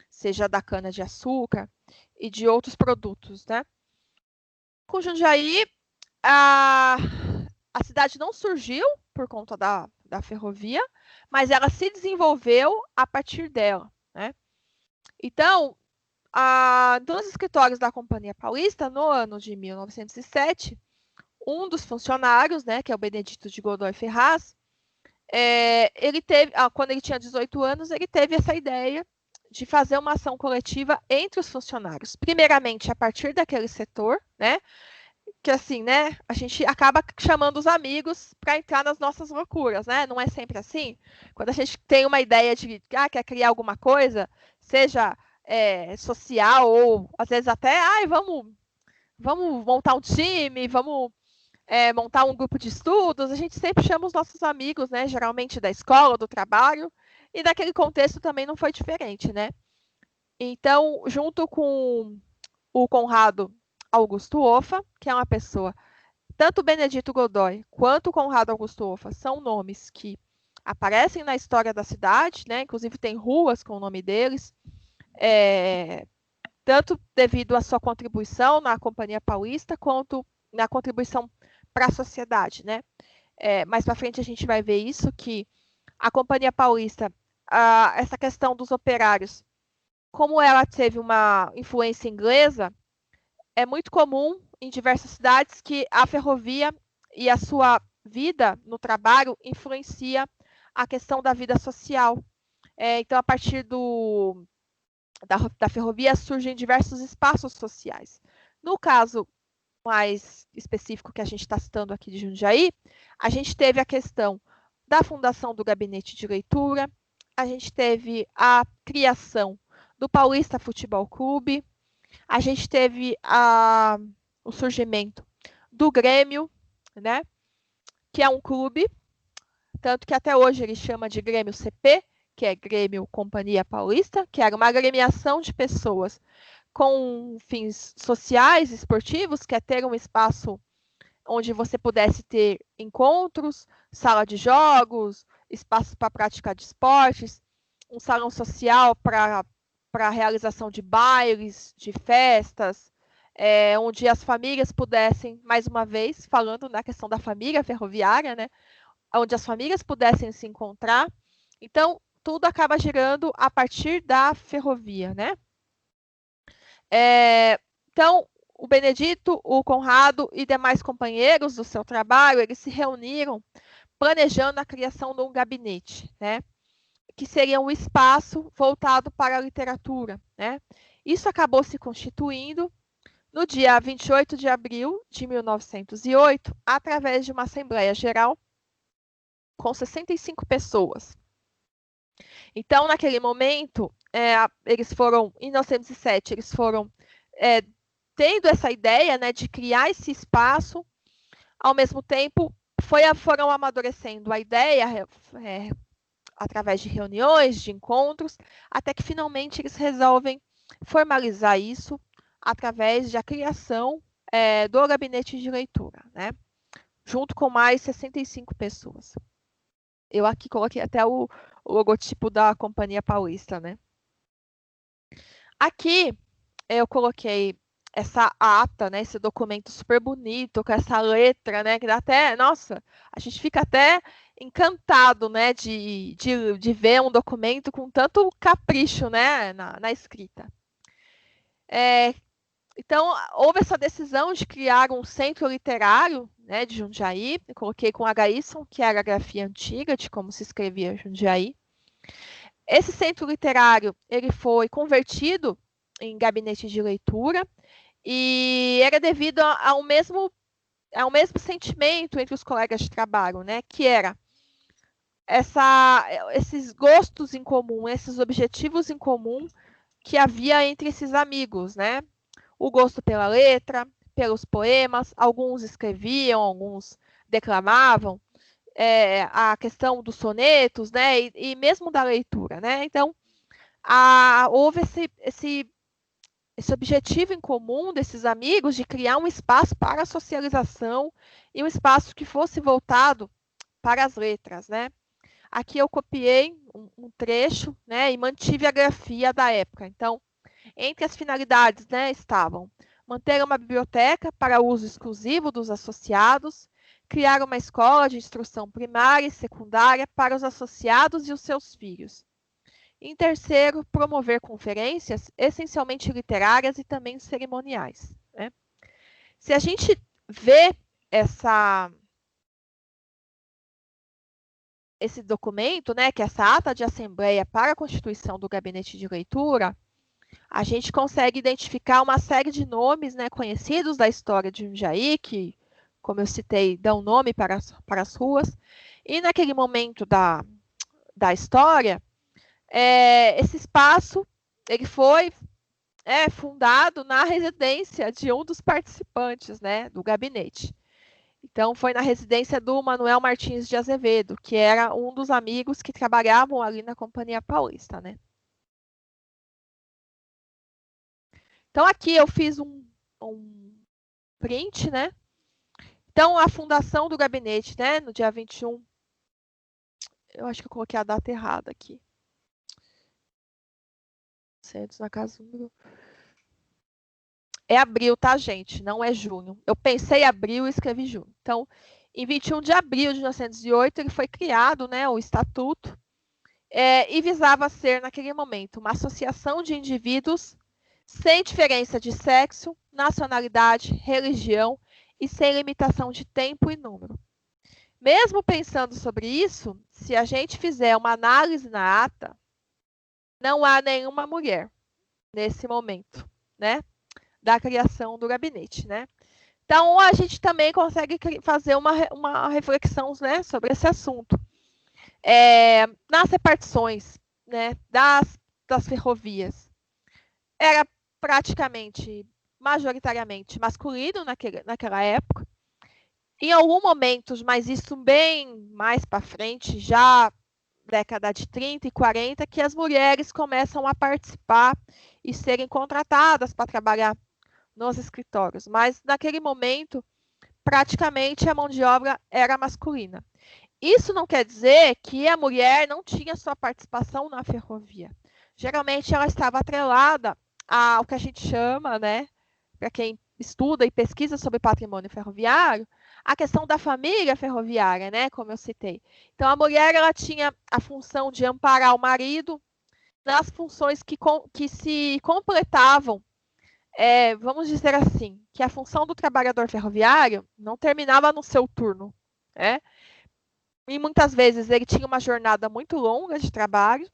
seja da cana-de-açúcar e de outros produtos, né? Com Jundiaí, a cidade não surgiu por conta da ferrovia, mas ela se desenvolveu a partir dela, né? Então, nos escritórios da Companhia Paulista, no ano de 1907, um dos funcionários, né, que é o Benedito de Godoy Ferraz, ele teve, quando ele tinha 18 anos, ele teve essa ideia de fazer uma ação coletiva entre os funcionários. Primeiramente, a partir daquele setor, né, que assim, né, a gente acaba chamando os amigos para entrar nas nossas loucuras, né? Não é sempre assim. Quando a gente tem uma ideia de quer criar alguma coisa, seja social ou às vezes até, vamos montar um time, vamos montar um grupo de estudos, a gente sempre chama os nossos amigos, né? Geralmente da escola, do trabalho, e naquele contexto também não foi diferente, né? Então, junto com o Conrado Augusto Offa, que é uma pessoa, tanto Benedito Godoy quanto Conrado Augusto Offa são nomes que aparecem na história da cidade, né? Inclusive tem ruas com o nome deles, tanto devido à sua contribuição na Companhia Paulista, quanto na contribuição para a sociedade, né? Mais para frente a gente vai ver isso, que a Companhia Paulista, essa questão dos operários, como ela teve uma influência inglesa, é muito comum em diversas cidades que a ferrovia e a sua vida no trabalho influencia a questão da vida social. Então, a partir da ferrovia surgem diversos espaços sociais. No caso mais específico que a gente está citando aqui de Jundiaí, a gente teve a questão da fundação do gabinete de leitura, a gente teve a criação do Paulista Futebol Clube, a gente teve o surgimento do Grêmio, né? Que é um clube, tanto que até hoje ele chama de Grêmio CP, que é Grêmio Companhia Paulista, que era uma agremiação de pessoas com fins sociais, esportivos, que é ter um espaço onde você pudesse ter encontros, sala de jogos, espaço para prática de esportes, um salão social para a realização de bailes, de festas, onde as famílias pudessem, mais uma vez, falando na questão da família ferroviária, né, onde as famílias pudessem se encontrar. Então, tudo acaba girando a partir da ferrovia, né? Então, o Benedito, o Conrado e demais companheiros do seu trabalho, eles se reuniram planejando a criação de um gabinete, né? Que seria um espaço voltado para a literatura, né? Isso acabou se constituindo no dia 28 de abril de 1908, através de uma Assembleia Geral com 65 pessoas. Então, naquele momento, eles foram, em 1907, eles foram tendo essa ideia, né, de criar esse espaço, ao mesmo tempo foram amadurecendo a ideia, através de reuniões, de encontros, até que finalmente eles resolvem formalizar isso através da criação do gabinete de leitura, né? Junto com mais 65 pessoas. Eu aqui coloquei até o logotipo da Companhia Paulista, né? Aqui eu coloquei essa ata, né, esse documento super bonito, com essa letra, né, que dá até, nossa, a gente fica até encantado, né, de ver um documento com tanto capricho, né, na escrita. Então, houve essa decisão de criar um centro literário, né, de Jundiaí. Eu coloquei com H-Y, que era a grafia antiga de como se escrevia Jundiaí. Esse centro literário, ele foi convertido em gabinete de leitura e era devido ao mesmo sentimento entre os colegas de trabalho, né, que era esses gostos em comum, esses objetivos em comum que havia entre esses amigos, né? O gosto pela letra, pelos poemas, alguns escreviam, alguns declamavam, a questão dos sonetos, né? E mesmo da leitura, né? Então, houve esse objetivo em comum desses amigos de criar um espaço para a socialização e um espaço que fosse voltado para as letras, né? Aqui eu copiei um trecho, né, e mantive a grafia da época. Então, entre as finalidades, né, estavam manter uma biblioteca para uso exclusivo dos associados, criar uma escola de instrução primária e secundária para os associados e os seus filhos. Em terceiro, promover conferências, essencialmente literárias e também cerimoniais, né? Se a gente vê esse documento, né, que é essa ata de assembleia para a constituição do gabinete de leitura, a gente consegue identificar uma série de nomes, né, conhecidos da história de Jundiaí, que, como eu citei, dão nome para as ruas. E naquele momento da história, esse espaço ele foi fundado na residência de um dos participantes, né, do gabinete. Então, foi na residência do Manuel Martins de Azevedo, que era um dos amigos que trabalhavam ali na Companhia Paulista, né? Então, aqui eu fiz um print, né? Então, a fundação do gabinete, né, no dia 21, eu acho que eu coloquei a data errada aqui. Centros na casa número... É abril, tá, gente? Não é junho. Eu pensei abril e escrevi junho. Então, em 21 de abril de 1908, ele foi criado, né, o Estatuto, e visava ser, naquele momento, uma associação de indivíduos sem diferença de sexo, nacionalidade, religião e sem limitação de tempo e número. Mesmo pensando sobre isso, se a gente fizer uma análise na ata, não há nenhuma mulher nesse momento, né, da criação do gabinete, né? Então, a gente também consegue fazer uma reflexão, né, sobre esse assunto. Nas repartições, né, das ferrovias, era praticamente, majoritariamente masculino naquela época. Em algum momento, mas isso bem mais para frente, já década de 30 e 40, que as mulheres começam a participar e serem contratadas para trabalhar nos escritórios. Mas naquele momento, praticamente a mão de obra era masculina. Isso não quer dizer que a mulher não tinha sua participação na ferrovia. Geralmente ela estava atrelada ao que a gente chama, né, para quem estuda e pesquisa sobre patrimônio ferroviário, a questão da família ferroviária, né, como eu citei. Então, a mulher ela tinha a função de amparar o marido nas funções que se completavam, vamos dizer assim, que a função do trabalhador ferroviário não terminava no seu turno, né? E muitas vezes ele tinha uma jornada muito longa de trabalho,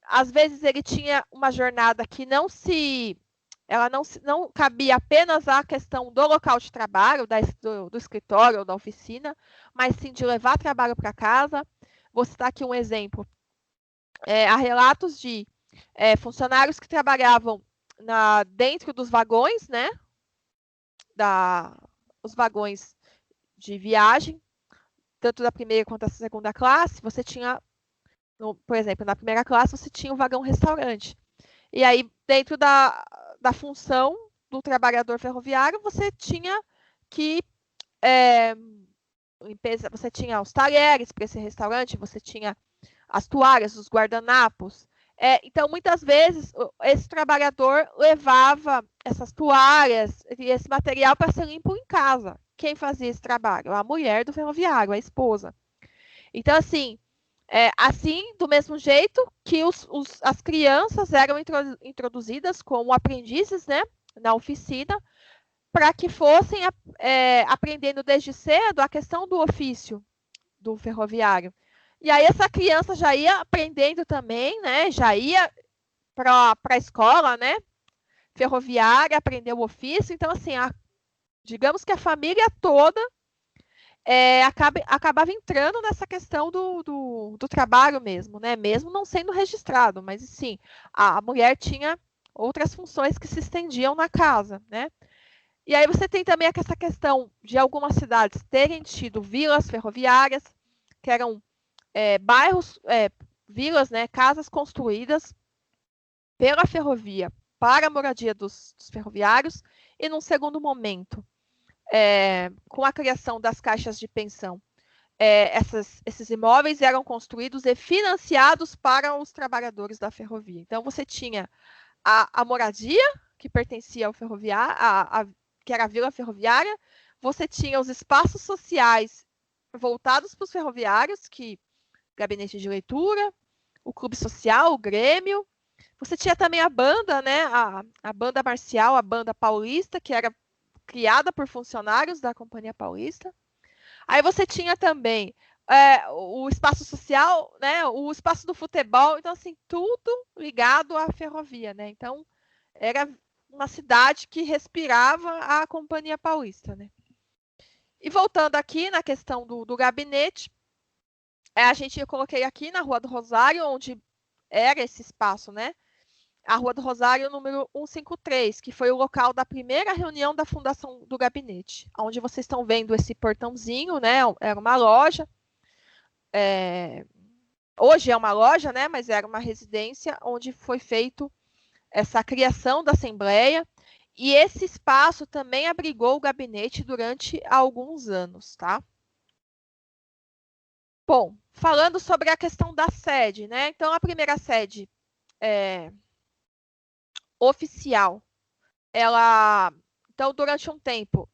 às vezes ele tinha uma jornada que ela não cabia apenas à questão do local de trabalho, do escritório ou da oficina, mas sim de levar trabalho para casa. Vou citar aqui um exemplo. Há relatos de funcionários que trabalhavam dentro dos vagões, né? Os vagões de viagem, tanto da primeira quanto da segunda classe, você tinha, por exemplo, na primeira classe você tinha o vagão restaurante. E aí, dentro da função do trabalhador ferroviário, você tinha que limpeza, você tinha os talheres para esse restaurante, você tinha as toalhas, os guardanapos. Então, muitas vezes, esse trabalhador levava essas toalhas e esse material para ser limpo em casa. Quem fazia esse trabalho? A mulher do ferroviário, a esposa. Então, assim, do mesmo jeito que as crianças eram introduzidas como aprendizes, né, na oficina, para que fossem aprendendo desde cedo a questão do ofício do ferroviário. E aí essa criança já ia aprendendo também, né? Já ia para a escola, né? Ferroviária, aprender o ofício. Então, assim, digamos que a família toda acabava entrando nessa questão do trabalho mesmo, né? Mesmo não sendo registrado, mas sim, a mulher tinha outras funções que se estendiam na casa, né? E aí você tem também essa questão de algumas cidades terem tido vilas ferroviárias, que eram bairros, vilas, né, casas construídas pela ferrovia para a moradia dos ferroviários, e num segundo momento, com a criação das caixas de pensão, esses imóveis eram construídos e financiados para os trabalhadores da ferrovia. Então, você tinha a moradia, que pertencia ao ferroviário, que era a vila ferroviária, você tinha os espaços sociais voltados para os ferroviários, que gabinete de leitura, o clube social, o Grêmio. Você tinha também a banda, né? A banda marcial, a banda paulista, que era criada por funcionários da Companhia Paulista. Aí você tinha também o espaço social, né? O espaço do futebol. Então, assim, tudo ligado à ferrovia, né? Então, era uma cidade que respirava a Companhia Paulista, né? E voltando aqui na questão do gabinete, eu coloquei aqui na Rua do Rosário, onde era esse espaço, né? A Rua do Rosário, número 153, que foi o local da primeira reunião da fundação do gabinete, onde vocês estão vendo esse portãozinho, né? Era uma loja. Hoje é uma loja, né? Mas era uma residência onde foi feito essa criação da Assembleia. E esse espaço também abrigou o gabinete durante alguns anos, tá? Bom, falando sobre a questão da sede, né? Então, a primeira sede oficial, então, durante um tempo,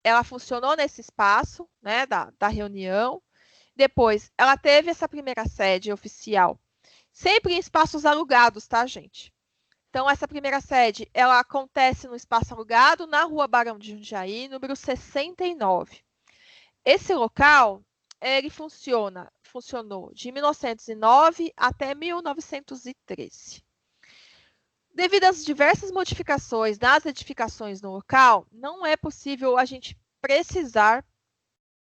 ela funcionou nesse espaço, né, da reunião. Depois, ela teve essa primeira sede oficial, sempre em espaços alugados, tá, gente? Então, essa primeira sede, ela acontece no espaço alugado, na Rua Barão de Jundiaí, número 69. Esse local, ele funcionou de 1909 até 1913. Devido às diversas modificações das edificações no local, não é possível a gente precisar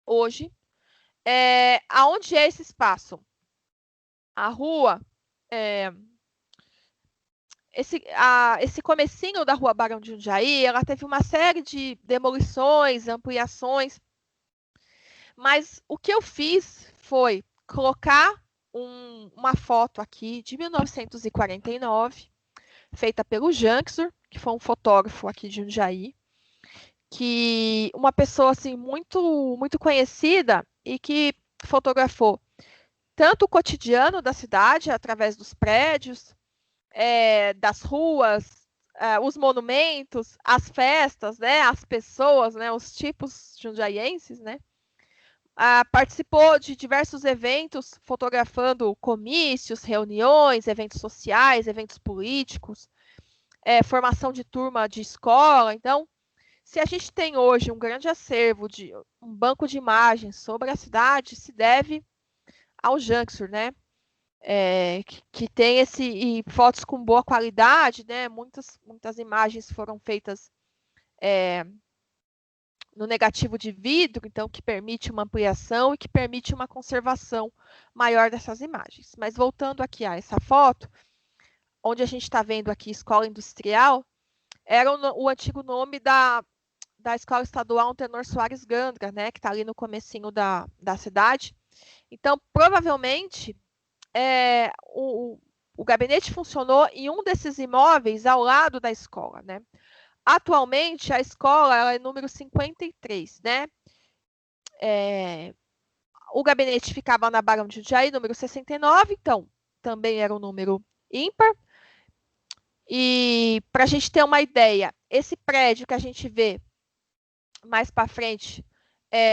hoje aonde é esse espaço. A rua, esse comecinho da Rua Barão de Jundiaí, ela teve uma série de demolições, ampliações, mas o que eu fiz foi colocar uma foto aqui de 1949, feita pelo Janksur, que foi um fotógrafo aqui de Jundiaí, que uma pessoa assim muito conhecida e que fotografou tanto o cotidiano da cidade através dos prédios, das ruas, os monumentos, as festas, né, as pessoas, né, os tipos jundiaienses, né. Participou de diversos eventos, fotografando comícios, reuniões, eventos sociais, eventos políticos, formação de turma de escola. Então, se a gente tem hoje um grande acervo de um banco de imagens sobre a cidade, se deve ao Janksur, né? Que tem fotos com boa qualidade, né? Muitas imagens foram feitas no negativo de vidro, então que permite uma ampliação e que permite uma conservação maior dessas imagens. Mas voltando aqui a essa foto, onde a gente está vendo aqui Escola Industrial, era o antigo nome da da Escola Estadual Antenor Soares Gandra, né, que está ali no comecinho da cidade. Então, provavelmente, o gabinete funcionou em um desses imóveis ao lado da escola, né? Atualmente, a escola ela é número 53, né? O gabinete ficava na Barão de Jundiaí, número 69, então também era um número ímpar. E para a gente ter uma ideia, esse prédio que a gente vê mais para frente,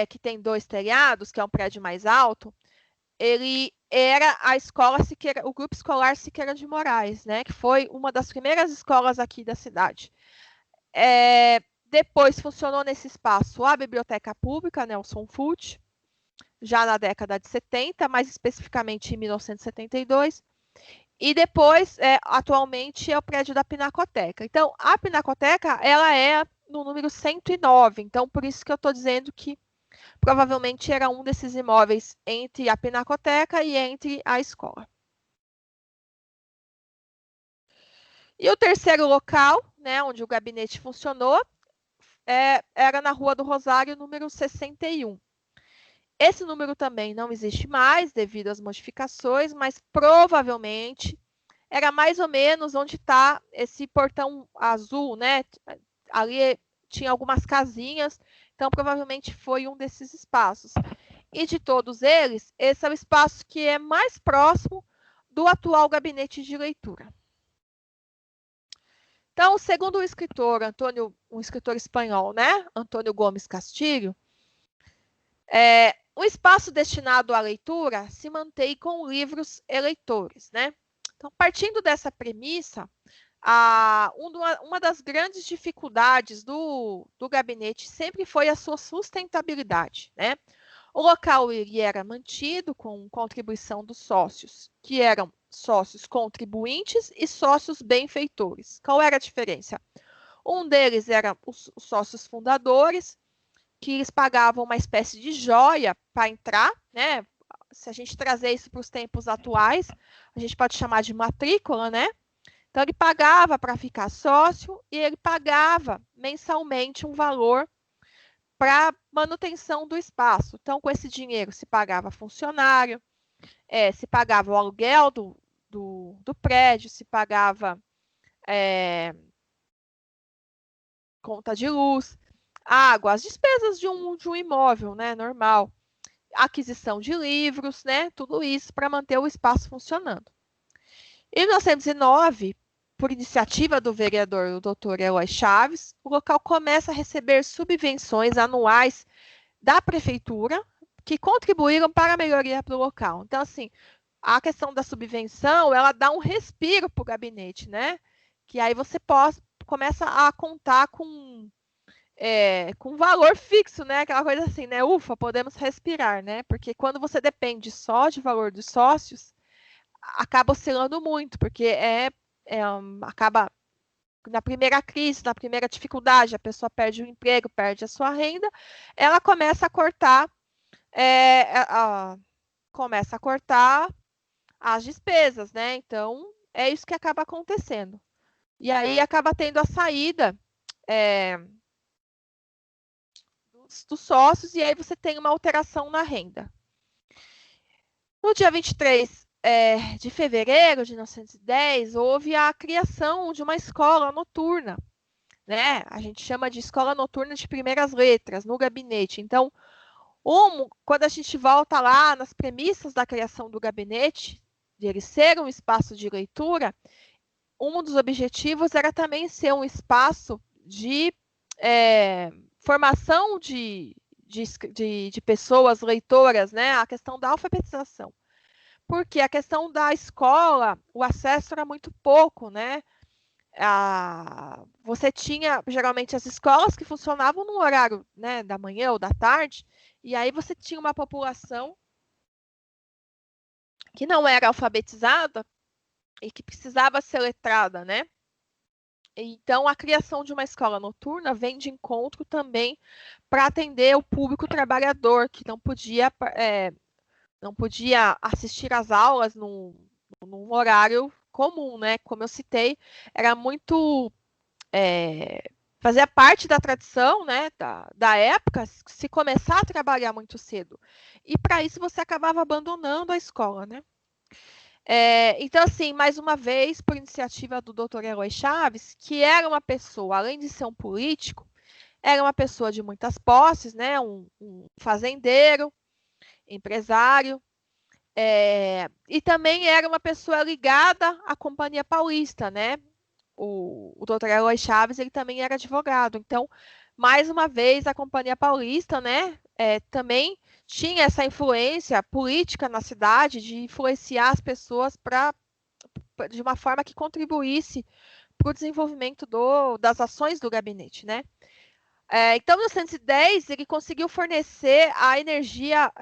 que tem 2 telhados, que é um prédio mais alto, ele era a escola Siqueira, o Grupo Escolar Siqueira de Moraes, né? Que foi uma das primeiras escolas aqui da cidade. Depois funcionou nesse espaço a Biblioteca Pública, Nelson Fult, já na década de 70, mais especificamente em 1972. E depois, atualmente, é o prédio da Pinacoteca. Então, a Pinacoteca, ela é no número 109. Então, por isso que eu estou dizendo que provavelmente era um desses imóveis entre a Pinacoteca e entre a escola. E o terceiro local, né, onde o gabinete funcionou, era na Rua do Rosário, número 61. Esse número também não existe mais devido às modificações, mas provavelmente era mais ou menos onde está esse portão azul, né? Ali tinha algumas casinhas, então provavelmente foi um desses espaços. E de todos eles, esse é o espaço que é mais próximo do atual gabinete de leitura. Então, segundo o escritor um escritor espanhol, né, Antônio Gomes Castilho, o espaço destinado à leitura se mantém com livros e leitores, né? Então, partindo dessa premissa, uma das grandes dificuldades do gabinete sempre foi a sua sustentabilidade, né? O local ele era mantido com contribuição dos sócios, que eram sócios contribuintes e sócios benfeitores. Qual era a diferença? Um deles era os sócios fundadores, que eles pagavam uma espécie de joia para entrar, né? Se a gente trazer isso para os tempos atuais, a gente pode chamar de matrícula, né? Então, ele pagava para ficar sócio e ele pagava mensalmente um valor para manutenção do espaço. Então, com esse dinheiro se pagava funcionário, se pagava o aluguel do prédio, se pagava conta de luz, água, as despesas de um imóvel, né, normal, aquisição de livros, né, tudo isso para manter o espaço funcionando. Em 1909, por iniciativa do vereador o Dr. Eloy Chaves, o local começa a receber subvenções anuais da prefeitura que contribuíram para a melhoria do local. Então, assim, a questão da subvenção, ela dá um respiro para o gabinete, né? Que aí você começa a contar com valor fixo, né? Aquela coisa assim, né? Ufa, podemos respirar, né? Porque quando você depende só de valor dos sócios, acaba oscilando muito, porque acaba na primeira crise, na primeira dificuldade, a pessoa perde o emprego, perde a sua renda, ela começa a cortar, as despesas, né? Então, é isso que acaba acontecendo. E aí acaba tendo a saída dos sócios, e aí você tem uma alteração na renda. No dia 23 de fevereiro de 1910, houve a criação de uma escola noturna, né? A gente chama de escola noturna de primeiras letras, no gabinete. Então, quando a gente volta lá nas premissas da criação do gabinete, de ele ser um espaço de leitura, um dos objetivos era também ser um espaço de formação de pessoas leitoras, né? A questão da alfabetização. Porque a questão da escola, o acesso era muito pouco, né? Você tinha, geralmente, as escolas que funcionavam no horário, né, da manhã ou da tarde, e aí você tinha uma população que não era alfabetizada e que precisava ser letrada, né? Então, a criação de uma escola noturna vem de encontro também para atender o público trabalhador, que não podia assistir às aulas num horário comum, né? Como eu citei, era muito fazia parte da tradição, né, da época, se começar a trabalhar muito cedo. E para isso você acabava abandonando a escola, né? Então, assim, mais uma vez, por iniciativa do Dr. Eloy Chaves, que era uma pessoa, além de ser um político, era uma pessoa de muitas posses, né? Um fazendeiro, empresário, e também era uma pessoa ligada à Companhia Paulista, né? O Dr. Eloy Chaves, ele também era advogado. Então, mais uma vez, a Companhia Paulista, né, também tinha essa influência política na cidade de influenciar as pessoas de uma forma que contribuísse para o desenvolvimento das ações do gabinete, né? Então, em 1910, ele conseguiu fornecer a energia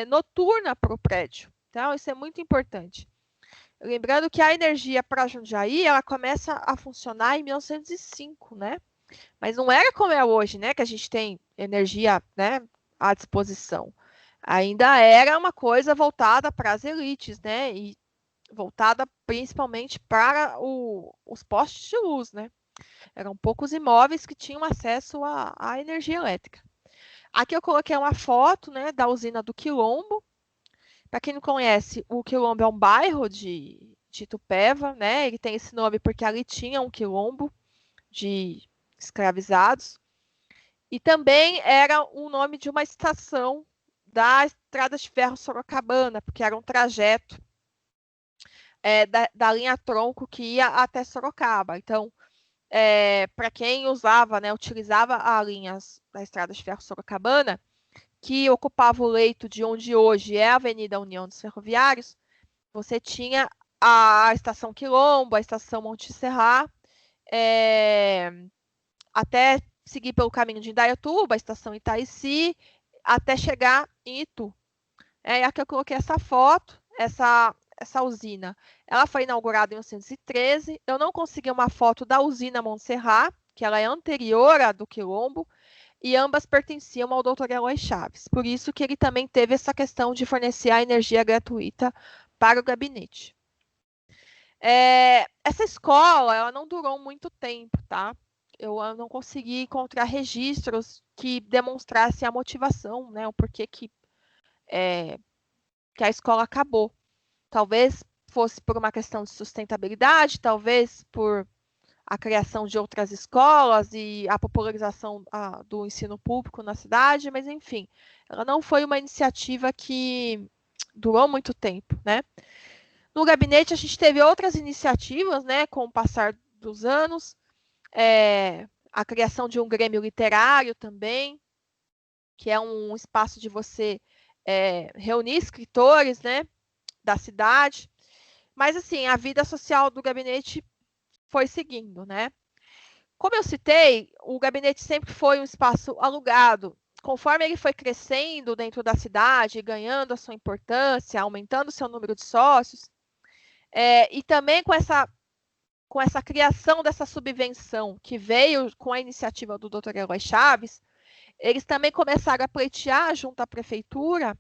noturna para o prédio. Então, isso é muito importante. Lembrando que a energia para Jundiaí, ela começa a funcionar em 1905, né? Mas não era como é hoje, né? Que a gente tem energia, né, à disposição. Ainda era uma coisa voltada para as elites, né? E voltada principalmente para os postes de luz, né? Eram poucos imóveis que tinham acesso à energia elétrica. Aqui eu coloquei uma foto, né, da usina do Quilombo. Para quem não conhece, o Quilombo é um bairro de Itupeva, né? Ele tem esse nome porque ali tinha um quilombo de escravizados. E também era o nome de uma estação da Estrada de Ferro Sorocabana, porque era um trajeto da linha tronco que ia até Sorocaba. Então, para quem usava, né, utilizava a linha da Estrada de Ferro Sorocabana, que ocupava o leito de onde hoje é a Avenida União dos Ferroviários, você tinha a estação Quilombo, a estação Monte Serra, até seguir pelo caminho de Indaiatuba, a estação Itaici, até chegar em Itu. Aqui eu coloquei essa foto, essa usina. Ela foi inaugurada em 1913. Eu não consegui uma foto da usina Montserrat, que ela é anterior à do Quilombo, e ambas pertenciam ao Dr. Eloy Chaves. Por isso que ele também teve essa questão de fornecer a energia gratuita para o gabinete. Essa escola, ela não durou muito tempo, tá? Eu não consegui encontrar registros que demonstrassem a motivação, né? O porquê que a escola acabou. Talvez fosse por uma questão de sustentabilidade, talvez por a criação de outras escolas e a popularização do ensino público na cidade, mas enfim, ela não foi uma iniciativa que durou muito tempo, né? No gabinete a gente teve outras iniciativas, né, com o passar dos anos, a criação de um grêmio literário também, que é um espaço de você reunir escritores, né, da cidade. Mas, assim, a vida social do gabinete foi seguindo, né? Como eu citei, o gabinete sempre foi um espaço alugado. Conforme ele foi crescendo dentro da cidade, ganhando a sua importância, aumentando o seu número de sócios, e também com essa criação dessa subvenção que veio com a iniciativa do Dr. Eloy Chaves, eles também começaram a pleitear junto à prefeitura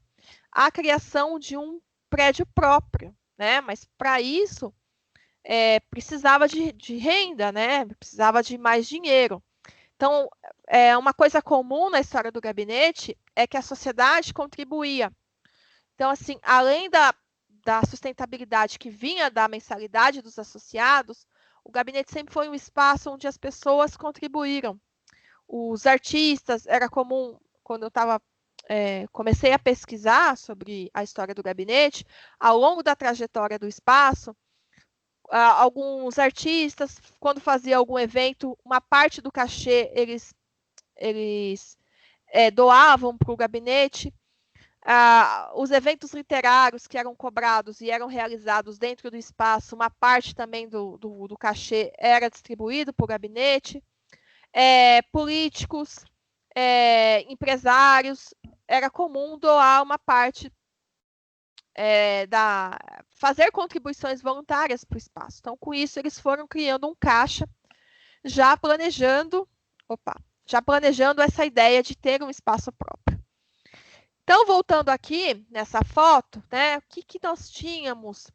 a criação de um prédio próprio, né? Mas para isso precisava de renda, né? Precisava de mais dinheiro. Então, uma coisa comum na história do gabinete é que a sociedade contribuía. Então, assim, além da sustentabilidade que vinha da mensalidade dos associados, o gabinete sempre foi um espaço onde as pessoas contribuíram. Os artistas, era comum, quando eu comecei a pesquisar sobre a história do gabinete, ao longo da trajetória do espaço, alguns artistas, quando fazia algum evento, uma parte do cachê eles doavam para o gabinete. Os eventos literários que eram cobrados e eram realizados dentro do espaço, uma parte também do cachê era distribuído para o gabinete. Políticos, empresários, era comum doar uma parte fazer contribuições voluntárias para o espaço. Então, com isso, eles foram criando um caixa, já planejando essa ideia de ter um espaço próprio. Então, voltando aqui nessa foto, né, o que nós tínhamos?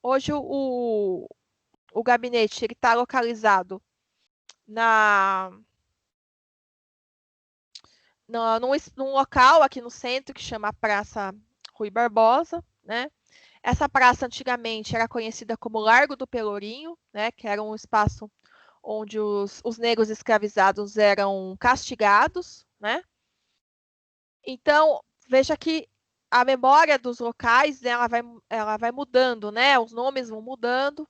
Hoje o gabinete está localizado num local aqui no centro que chama Praça Rui Barbosa, né? Essa praça antigamente era conhecida como Largo do Pelourinho, né? Que era um espaço onde os negros escravizados eram castigados, né? Então, veja que a memória dos locais, né, ela vai mudando, né? Os nomes vão mudando,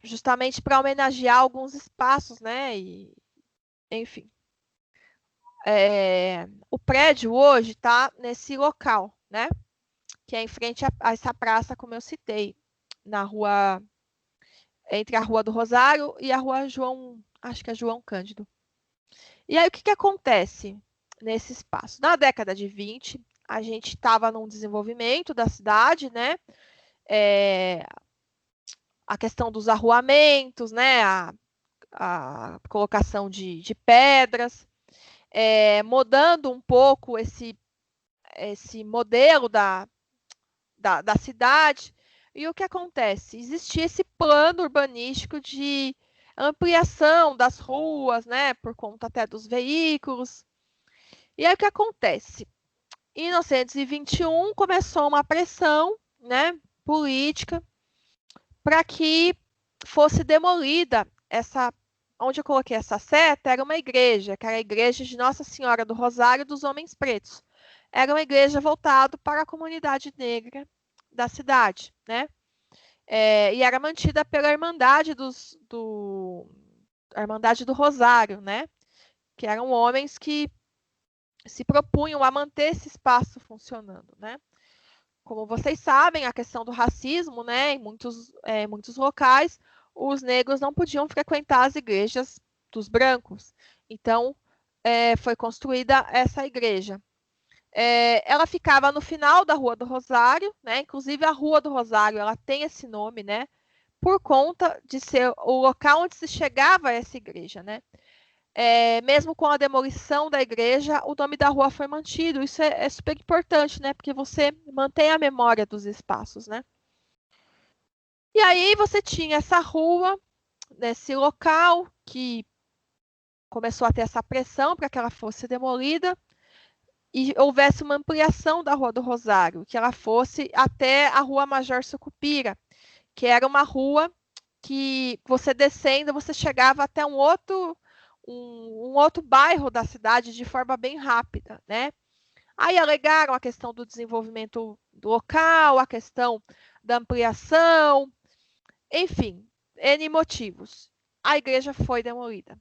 justamente para homenagear alguns espaços, né? E, enfim. O prédio hoje está nesse local, né? Que é em frente a essa praça, como eu citei, na rua, entre a Rua do Rosário e a Rua João, acho que é João Cândido. E aí, o que acontece nesse espaço? Na década de 20, a gente estava num desenvolvimento da cidade, né? A questão dos arruamentos, né? A colocação de pedras, mudando um pouco esse modelo da cidade. E o que acontece? Existia esse plano urbanístico de ampliação das ruas, né, por conta até dos veículos. E aí o que acontece? Em 1921 começou uma pressão, né, política para que fosse demolida essa. Onde eu coloquei essa seta era uma igreja, que era a igreja de Nossa Senhora do Rosário dos Homens Pretos. Era uma igreja voltada para a comunidade negra da cidade, né? E era mantida pela a Irmandade do Rosário, né? Que eram homens que se propunham a manter esse espaço funcionando, né? Como vocês sabem, a questão do racismo, né? Em muitos locais, os negros não podiam frequentar as igrejas dos brancos. Então, foi construída essa igreja. Ela ficava no final da Rua do Rosário, né? Inclusive a Rua do Rosário, ela tem esse nome, né? Por conta de ser o local onde se chegava a essa igreja, né? Mesmo com a demolição da igreja, o nome da rua foi mantido. Isso é super importante, né? Porque você mantém a memória dos espaços, né? E aí você tinha essa rua, nesse local, que começou a ter essa pressão para que ela fosse demolida e houvesse uma ampliação da Rua do Rosário, que ela fosse até a Rua Major Sucupira, que era uma rua que você descendo, você chegava até um outro bairro da cidade de forma bem rápida, né? Aí alegaram a questão do desenvolvimento do local, a questão da ampliação, enfim, N motivos. A igreja foi demolida.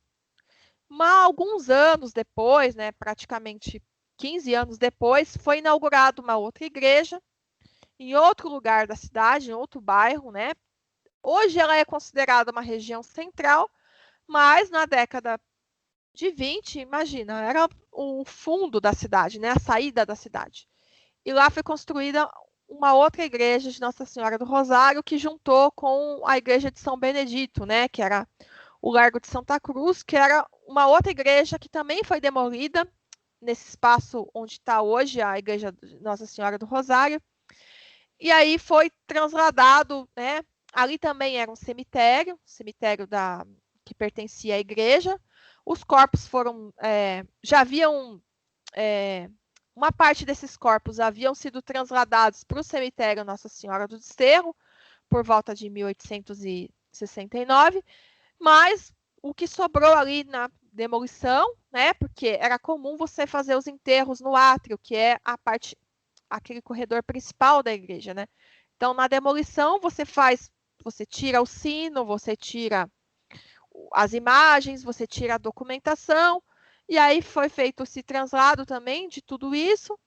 Mas alguns anos depois, né, praticamente 15 anos depois, foi inaugurada uma outra igreja em outro lugar da cidade, em outro bairro, né? Hoje ela é considerada uma região central, mas na década de 20, imagina, era o fundo da cidade, né? A saída da cidade. E lá foi construída uma outra igreja de Nossa Senhora do Rosário que juntou com a igreja de São Benedito, né? Que era o Largo de Santa Cruz, que era uma outra igreja que também foi demolida nesse espaço onde está hoje a igreja de Nossa Senhora do Rosário. E aí foi transladado, né? Ali também era um cemitério que pertencia à igreja. Os corpos foram, já haviam, uma parte desses corpos haviam sido transladados para o cemitério Nossa Senhora do Desterro, por volta de 1869, mas o que sobrou ali na demolição, né? Porque era comum você fazer os enterros no átrio, que é aquele corredor principal da igreja, né? Então, na demolição, você tira o sino, você tira as imagens, você tira a documentação, e aí foi feito esse translado também de tudo isso,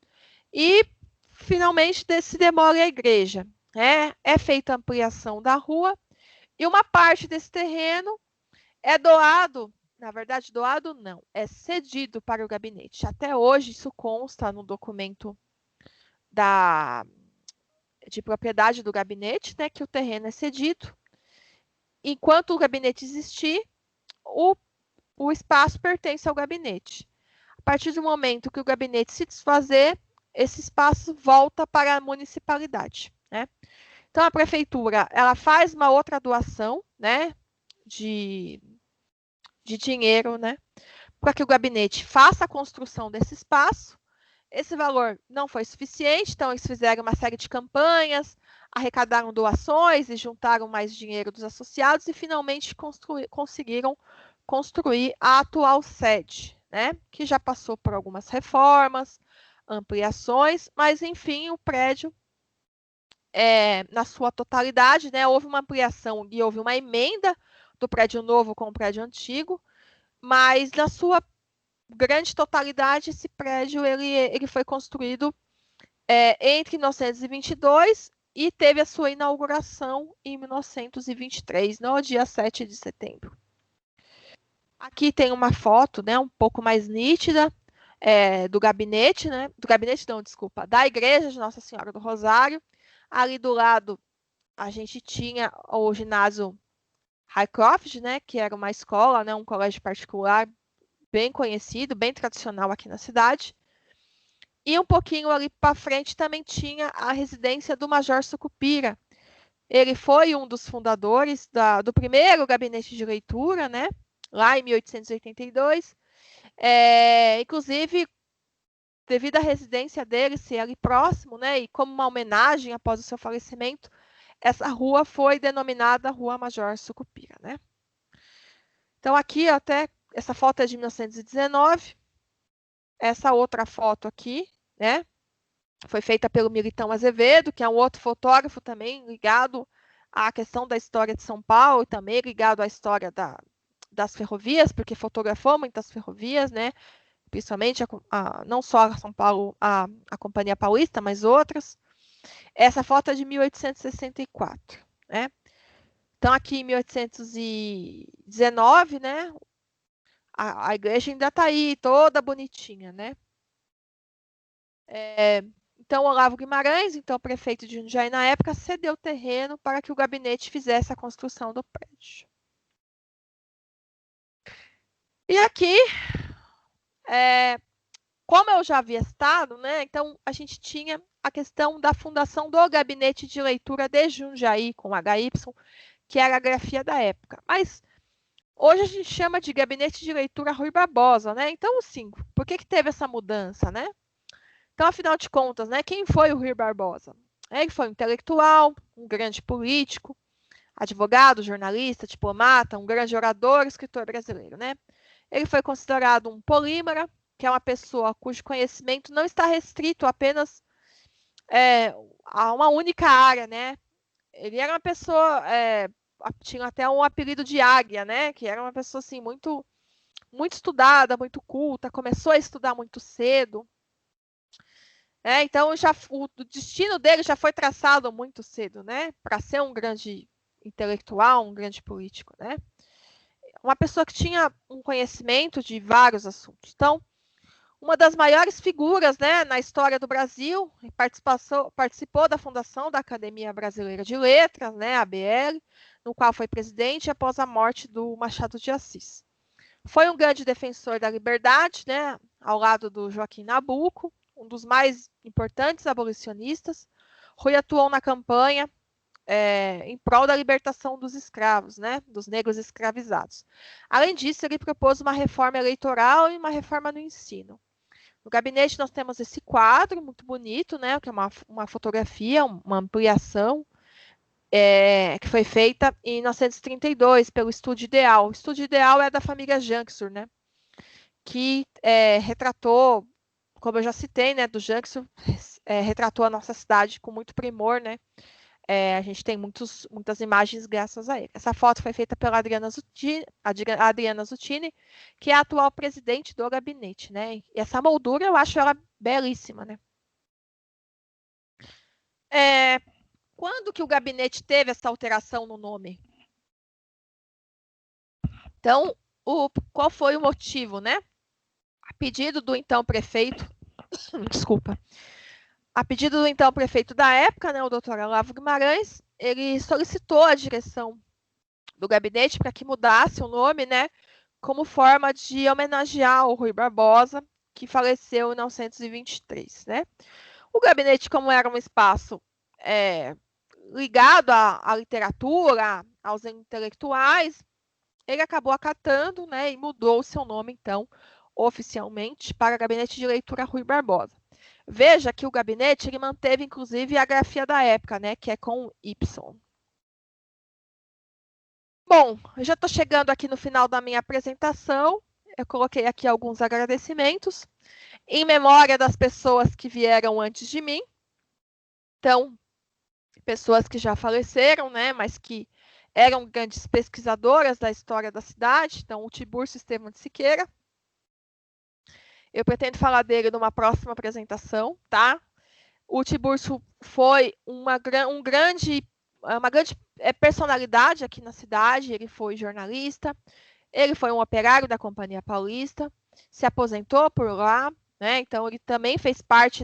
e finalmente se demole a igreja. É feita a ampliação da rua, e uma parte desse terreno é doado, na verdade, doado não, é cedido para o gabinete. Até hoje, isso consta no documento de propriedade do gabinete, né, que o terreno é cedido. Enquanto o gabinete existir, o espaço pertence ao gabinete. A partir do momento que o gabinete se desfazer, esse espaço volta para a municipalidade, né? Então, a prefeitura, ela faz uma outra doação, né, de dinheiro, né, para que o gabinete faça a construção desse espaço. Esse valor não foi suficiente, então eles fizeram uma série de campanhas, arrecadaram doações e juntaram mais dinheiro dos associados e finalmente conseguiram construir a atual sede, né? Que já passou por algumas reformas, ampliações, mas enfim, o prédio, na sua totalidade, né? Houve uma ampliação e houve uma emenda do prédio novo com o prédio antigo, mas na sua grande totalidade, esse prédio ele foi construído entre 1922 e teve a sua inauguração em 1923, no dia 7 de setembro. Aqui tem uma foto, né, um pouco mais nítida do gabinete, né? Do gabinete não, desculpa, da igreja de Nossa Senhora do Rosário. Ali do lado a gente tinha o ginásio Highcroft, né, que era uma escola, né, um colégio particular bem conhecido, bem tradicional aqui na cidade. E um pouquinho ali para frente também tinha a residência do Major Sucupira. Ele foi um dos fundadores do primeiro gabinete de leitura, né? Lá em 1882. Inclusive, devido à residência dele ser ali próximo, né? E como uma homenagem após o seu falecimento, essa rua foi denominada Rua Major Sucupira, né? Então, aqui até essa foto é de 1919. Essa outra foto aqui, né? Foi feita pelo Militão Azevedo, que é um outro fotógrafo também ligado à questão da história de São Paulo e também ligado à história das ferrovias, porque fotografou muitas ferrovias, né? Principalmente não só a São Paulo, a Companhia Paulista, mas outras. Essa foto é de 1864, né? Então, aqui em 1819, né? A igreja ainda está aí, toda bonitinha, né? Então, Olavo Guimarães, então prefeito de Jundiaí na época, cedeu o terreno para que o gabinete fizesse a construção do prédio. E aqui, como eu já havia citado, né, então a gente tinha a questão da fundação do Gabinete de Leitura de Jundiaí, com HY, que era a grafia da época. Mas hoje a gente chama de Gabinete de Leitura Rui Barbosa, né? Então, assim, por que teve essa mudança, né? Então, afinal de contas, né, quem foi o Rui Barbosa? Ele foi um intelectual, um grande político, advogado, jornalista, diplomata, um grande orador, escritor brasileiro, né? Ele foi considerado um polímata, que é uma pessoa cujo conhecimento não está restrito apenas a uma única área, né? Ele era uma pessoa, tinha até um apelido de águia, né? Que era uma pessoa assim muito, muito estudada, muito culta, começou a estudar muito cedo. Então, o destino dele já foi traçado muito cedo, né? Para ser um grande intelectual, um grande político, né? Uma pessoa que tinha um conhecimento de vários assuntos. Então, uma das maiores figuras, né, na história do Brasil, participou da fundação da Academia Brasileira de Letras, né, ABL, no qual foi presidente após a morte do Machado de Assis. Foi um grande defensor da liberdade, né, ao lado do Joaquim Nabuco, um dos mais importantes abolicionistas. Rui atuou na campanha em prol da libertação dos escravos, né, dos negros escravizados. Além disso, ele propôs uma reforma eleitoral e uma reforma no ensino. No gabinete nós temos esse quadro muito bonito, né, que é uma fotografia, uma ampliação, que foi feita em 1932 pelo Estúdio Ideal. O Estúdio Ideal é da família Janksur, né, que retratou, como eu já citei, né, do Janksur, retratou a nossa cidade com muito primor, né. A gente tem muitas imagens graças a ele. Essa foto foi feita pela Adriana Zuttini, que é a atual presidente do gabinete, né? E essa moldura eu acho ela belíssima, né? Quando que o gabinete teve essa alteração no nome? Então, qual foi o motivo, né? A pedido do então prefeito, desculpa, a pedido do então prefeito da época, né, o doutor Olavo Guimarães, ele solicitou a direção do gabinete para que mudasse o nome, né, como forma de homenagear o Rui Barbosa, que faleceu em 1923, né? O gabinete, como era um espaço ligado à literatura, aos intelectuais, ele acabou acatando, né, e mudou o seu nome, então, oficialmente para o Gabinete de Leitura Rui Barbosa. Veja que o gabinete ele manteve, inclusive, a grafia da época, né, que é com Y. Bom, eu já estou chegando aqui no final da minha apresentação. Eu coloquei aqui alguns agradecimentos em memória das pessoas que vieram antes de mim. Então, pessoas que já faleceram, né, mas que eram grandes pesquisadoras da história da cidade. Então, o Tiburcio Estevão de Siqueira. Eu pretendo falar dele numa próxima apresentação, tá? O Tiburcio foi uma grande personalidade aqui na cidade. Ele foi jornalista, ele foi um operário da Companhia Paulista, se aposentou por lá, né? Então ele também fez parte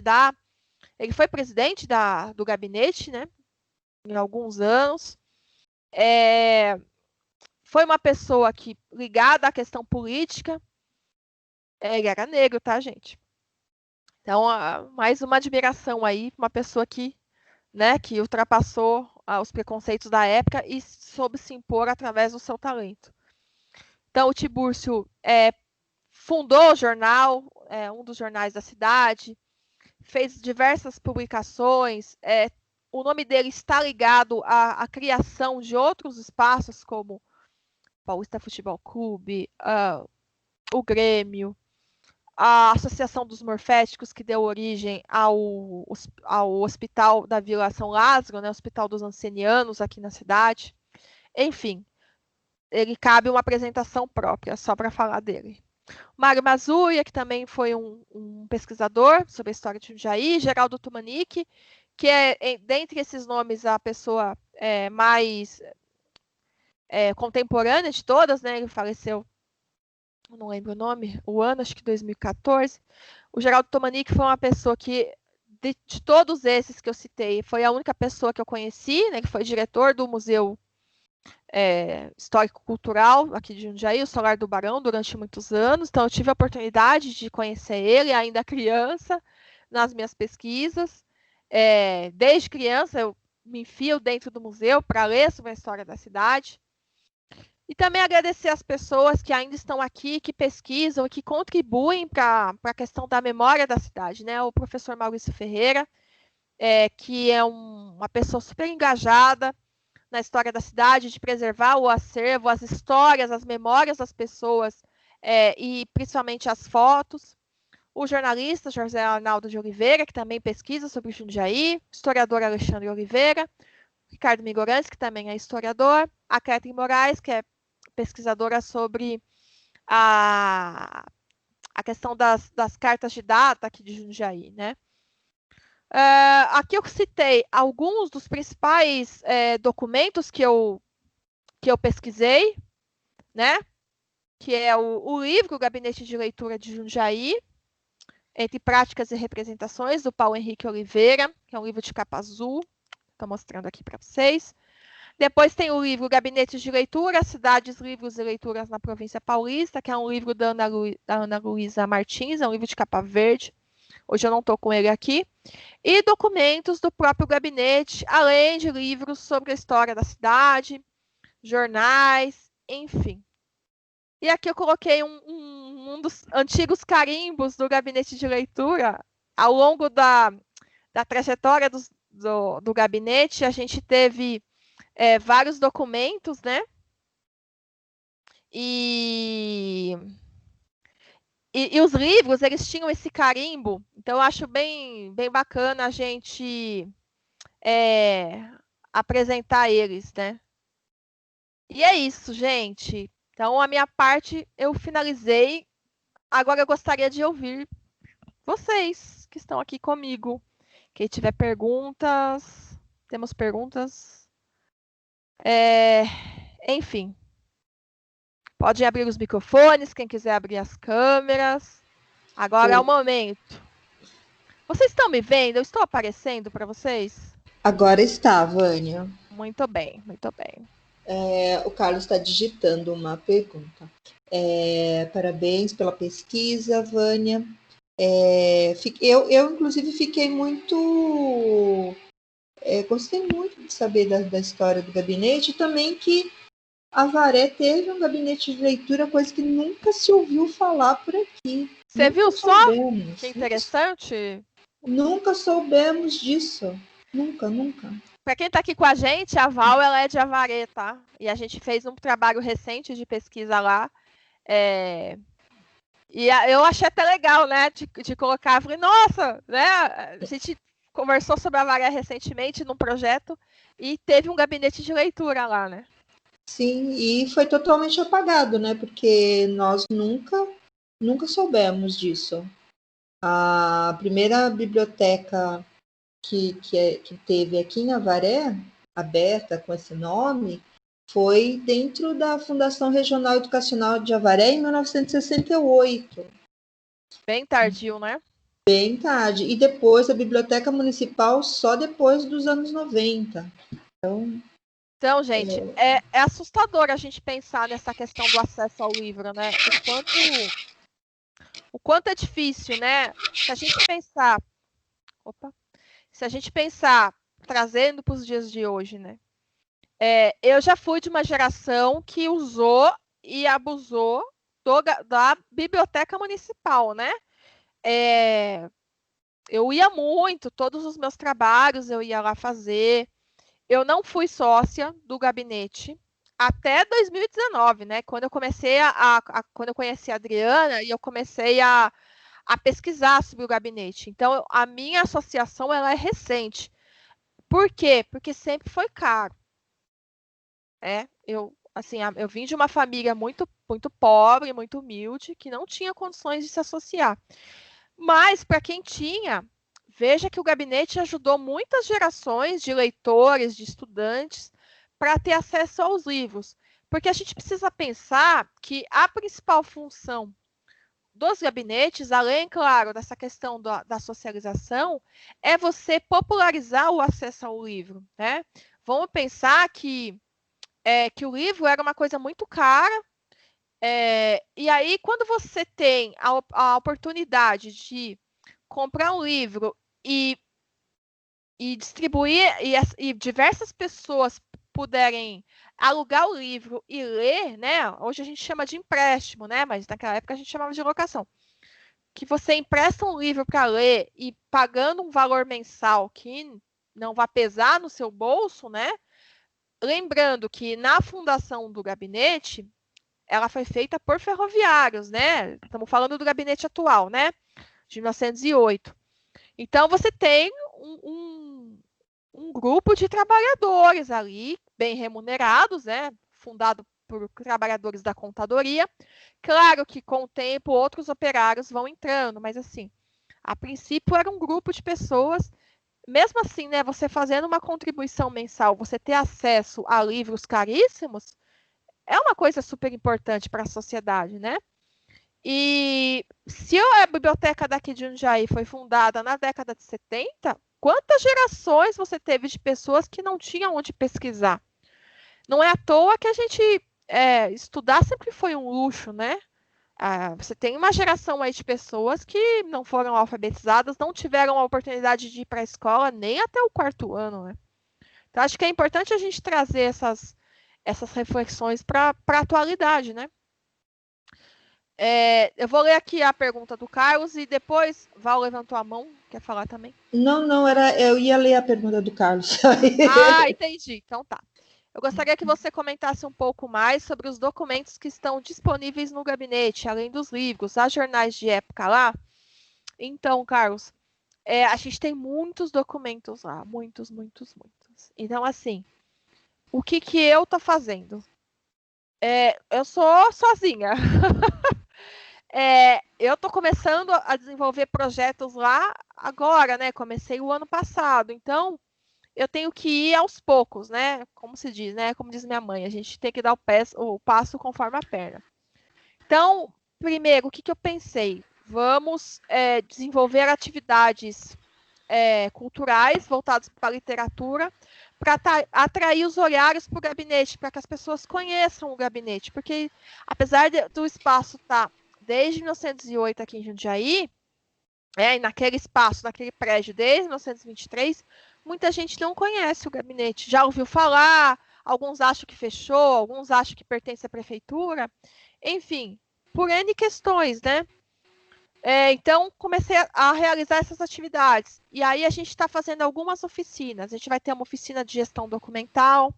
ele foi presidente do gabinete, né? Em alguns anos. Foi uma pessoa que ligada à questão política. Ele era negro, tá, gente? Então, mais uma admiração aí, uma pessoa que, né, que ultrapassou os preconceitos da época e soube se impor através do seu talento. Então, o Tiburcio fundou o jornal, um dos jornais da cidade, fez diversas publicações. O nome dele está ligado à criação de outros espaços, como Paulista Futebol Clube, o Grêmio, a Associação dos Morféticos, que deu origem ao Hospital da Vila São Lázaro, né, Hospital dos Ancenianos aqui na cidade. Enfim, ele cabe uma apresentação própria, só para falar dele. Mário Mazuia, que também foi um pesquisador sobre a história de Jundiaí, Geraldo Tumanique, que dentre esses nomes, a pessoa mais contemporânea de todas, né? Ele faleceu, não lembro o nome, o ano, acho que 2014. O Geraldo Tumanique foi uma pessoa que, de todos esses que eu citei, foi a única pessoa que eu conheci, né? Que foi diretor do Museu Histórico-Cultural aqui de Jundiaí, o Solar do Barão, durante muitos anos. Então, eu tive a oportunidade de conhecer ele, ainda criança, nas minhas pesquisas. Desde criança, eu me enfio dentro do museu para ler sobre a história da cidade. E também agradecer as pessoas que ainda estão aqui, que pesquisam e que contribuem para a questão da memória da cidade, né? O professor Maurício Ferreira, que é uma pessoa super engajada na história da cidade, de preservar o acervo, as histórias, as memórias das pessoas e principalmente as fotos. O jornalista José Arnaldo de Oliveira, que também pesquisa sobre Jundiaí, o historiador Alexandre Oliveira, Ricardo Migorantes, que também é historiador, a Catherine Moraes, que é pesquisadora sobre a questão das cartas de data aqui de Jundiaí, né? Aqui eu citei alguns dos principais documentos que eu pesquisei, né? Que é o livro O Gabinete de Leitura de Jundiaí, Entre Práticas e Representações, do Paulo Henrique Oliveira, que é um livro de capa azul. Estou mostrando aqui para vocês. Depois tem o livro Gabinetes de Leitura, Cidades, Livros e Leituras na Província Paulista, que é um livro da Ana Luísa Martins, é um livro de capa verde. Hoje eu não estou com ele aqui. E documentos do próprio gabinete, além de livros sobre a história da cidade, jornais, enfim. E aqui eu coloquei um dos antigos carimbos do gabinete de leitura. Ao longo da trajetória do gabinete, a gente teve vários documentos, né? E os livros, eles tinham esse carimbo. Então, eu acho bem bacana a gente apresentar eles, né? E é isso, gente. Então, a minha parte eu finalizei. Agora eu gostaria de ouvir vocês que estão aqui comigo. Quem tiver perguntas, temos perguntas. Enfim, pode abrir os microfones, quem quiser abrir as câmeras. Agora é o momento. Vocês estão me vendo? Eu estou aparecendo para vocês? Agora está, Vânia. Muito bem, muito bem. O Carlos está digitando uma pergunta. Parabéns pela pesquisa, Vânia. Eu, inclusive, fiquei muito... gostei muito de saber da história do gabinete e também que Avaré teve um gabinete de leitura, coisa que nunca se ouviu falar por aqui. Você Nunca viu só? soubemos. Que interessante. Nunca soubemos disso. Nunca, nunca. Para quem está aqui com a gente, a Val ela é de Avaré, tá? E a gente fez um trabalho recente de pesquisa lá. E eu achei até legal, né? De colocar. Falei, nossa, né? A gente conversou sobre a Avaré recentemente num projeto e teve um gabinete de leitura lá, né? Sim, e foi totalmente apagado, né? Porque nós nunca soubemos disso. A primeira biblioteca que teve aqui em Avaré, aberta com esse nome, foi dentro da Fundação Regional Educacional de Avaré, em 1968. Bem tardio, né? Bem tarde. E depois a Biblioteca Municipal só depois dos anos 90. Então, gente, é assustador a gente pensar nessa questão do acesso ao livro, né? O quanto é difícil, né? Se a gente pensar, trazendo para os dias de hoje, né? Eu já fui de uma geração que usou e abusou da biblioteca municipal, né? Eu ia muito, todos os meus trabalhos eu ia lá fazer. Eu não fui sócia do gabinete até 2019, né? Quando eu comecei quando eu conheci a Adriana e eu comecei a pesquisar sobre o gabinete. Então, a minha associação ela é recente. Por quê? Porque sempre foi caro. Eu vim de uma família muito, muito pobre, muito humilde, que não tinha condições de se associar. Mas, para quem tinha, veja que o gabinete ajudou muitas gerações de leitores, de estudantes, para ter acesso aos livros. Porque a gente precisa pensar que a principal função dos gabinetes, além, claro, dessa questão da socialização, é você popularizar o acesso ao livro, né? Vamos pensar que o livro era uma coisa muito cara, e aí, quando você tem a oportunidade de comprar um livro e distribuir, e diversas pessoas puderem alugar o livro e ler, né? Hoje a gente chama de empréstimo, né? Mas naquela época a gente chamava de locação. Que você empresta um livro para ler e pagando um valor mensal que não vai pesar no seu bolso, né? Lembrando que na fundação do gabinete, ela foi feita por ferroviários, né? Estamos falando do gabinete atual, né? De 1908. Então, você tem um grupo de trabalhadores ali, bem remunerados, né? Fundado por trabalhadores da contadoria. Claro que, com o tempo, outros operários vão entrando, mas, assim, a princípio era um grupo de pessoas. Mesmo assim, né? Você fazendo uma contribuição mensal, você ter acesso a livros caríssimos, é uma coisa super importante para a sociedade, né? E se a biblioteca daqui de Jundiaí foi fundada na década de 70, quantas gerações você teve de pessoas que não tinham onde pesquisar? Não é à toa que a gente estudar sempre foi um luxo, né? Você tem uma geração aí de pessoas que não foram alfabetizadas, não tiveram a oportunidade de ir para a escola nem até o quarto ano, né? Então, acho que é importante a gente trazer essas reflexões para a atualidade, né? Eu vou ler aqui a pergunta do Carlos e depois Val levantou a mão, quer falar também? Não, eu ia ler a pergunta do Carlos. Entendi. Então tá. Eu gostaria que você comentasse um pouco mais sobre os documentos que estão disponíveis no gabinete, além dos livros, há jornais de época lá. Então, Carlos, a gente tem muitos documentos lá, muitos, muitos, muitos. Então, assim, o que eu tô fazendo? Eu sou sozinha. Eu estou começando a desenvolver projetos lá agora, né? Comecei o ano passado, então eu tenho que ir aos poucos, né? Como se diz, né? Como diz minha mãe, a gente tem que dar o passo conforme a perna. Então, primeiro, o que eu pensei? Vamos desenvolver atividades culturais voltadas para a literatura, para atrair os olhares para o gabinete, para que as pessoas conheçam o gabinete, porque apesar do espaço estar desde 1908 aqui em Jundiaí, e naquele espaço, naquele prédio desde 1923, muita gente não conhece o gabinete, já ouviu falar, alguns acham que fechou, alguns acham que pertence à prefeitura, enfim, por N questões, né? Então, comecei a realizar essas atividades. E aí, a gente está fazendo algumas oficinas. A gente vai ter uma oficina de gestão documental,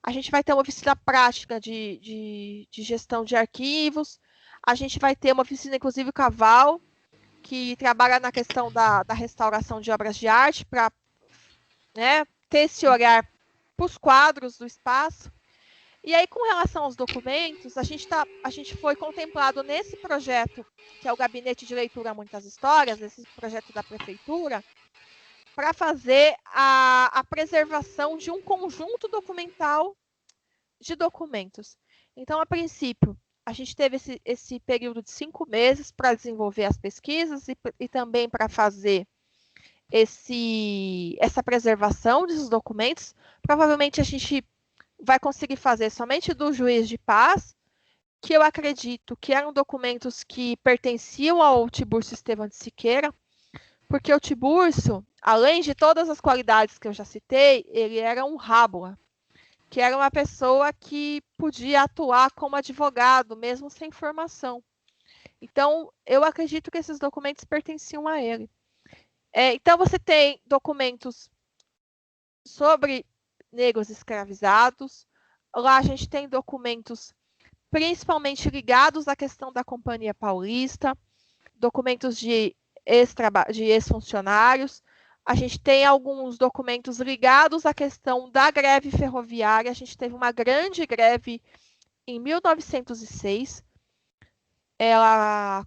a gente vai ter uma oficina prática de gestão de arquivos, a gente vai ter uma oficina, inclusive, o Caval, que trabalha na questão da restauração de obras de arte, para, né, ter esse olhar para os quadros do espaço. E aí, com relação aos documentos, a gente foi contemplado nesse projeto, que é o Gabinete de Leitura Muitas Histórias, esse projeto da prefeitura, para fazer a preservação de um conjunto documental de documentos. Então, a princípio, a gente teve esse período de 5 meses para desenvolver as pesquisas e também para fazer essa preservação desses documentos. Provavelmente a gente vai conseguir fazer somente do juiz de paz, que eu acredito que eram documentos que pertenciam ao Tiburcio Estevão de Siqueira, porque o Tiburcio, além de todas as qualidades que eu já citei, ele era um rábula, que era uma pessoa que podia atuar como advogado, mesmo sem formação. Então, eu acredito que esses documentos pertenciam a ele. Então, você tem documentos sobre negros escravizados. Lá a gente tem documentos principalmente ligados à questão da Companhia Paulista, documentos de ex-funcionários. A gente tem alguns documentos ligados à questão da greve ferroviária. A gente teve uma grande greve em 1906. Ela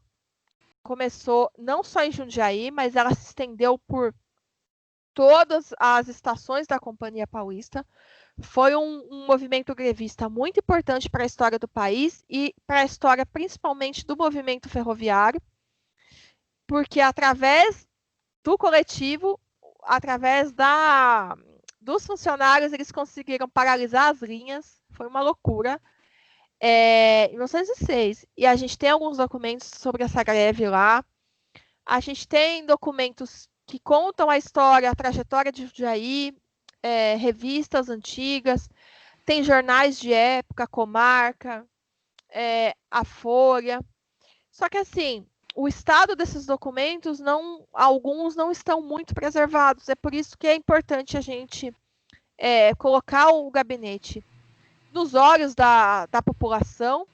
começou não só em Jundiaí, mas ela se estendeu por todas as estações da Companhia Paulista. Foi um movimento grevista muito importante para a história do país e para a história principalmente do movimento ferroviário, porque através do coletivo, através dos funcionários, eles conseguiram paralisar as linhas. Foi uma loucura. Em 1906. E a gente tem alguns documentos sobre essa greve lá. A gente tem documentos que contam a história, a trajetória de Jundiaí, revistas antigas, tem jornais de época, Comarca, a Folha. Só que, assim, o estado desses documentos, alguns não estão muito preservados. É por isso que é importante a gente colocar o gabinete nos olhos da população,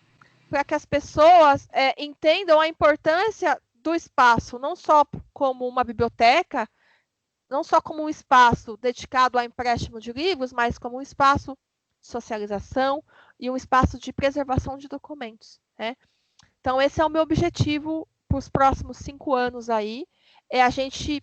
para que as pessoas entendam a importância do espaço, não só como uma biblioteca, não só como um espaço dedicado ao empréstimo de livros, mas como um espaço de socialização e um espaço de preservação de documentos, né? Então, esse é o meu objetivo para os próximos 5 anos aí, é a gente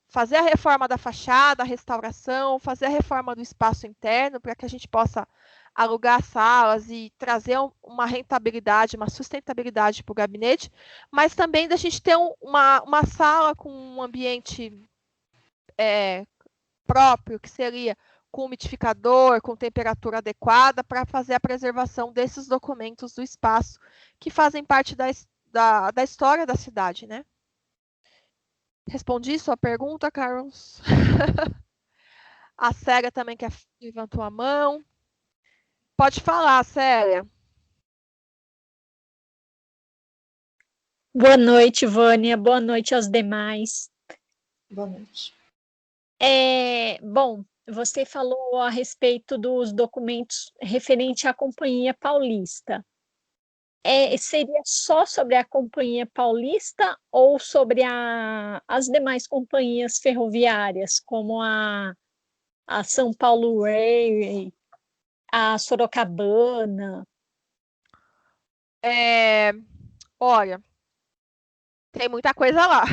fazer a reforma da fachada, a restauração, fazer a reforma do espaço interno, para que a gente possa alugar salas e trazer uma rentabilidade, uma sustentabilidade para o gabinete, mas também da gente ter uma sala com um ambiente próprio, que seria com umidificador, com temperatura adequada, para fazer a preservação desses documentos do espaço, que fazem parte da história da cidade, né? Respondi sua pergunta, Carlos? A Célia também levantou a mão. Pode falar, Célia. Boa noite, Vânia. Boa noite aos demais. Boa noite. Bom, você falou a respeito dos documentos referente à Companhia Paulista. Seria só sobre a Companhia Paulista ou sobre as demais companhias ferroviárias, como a São Paulo Railway, a Sorocabana? Olha, tem muita coisa lá.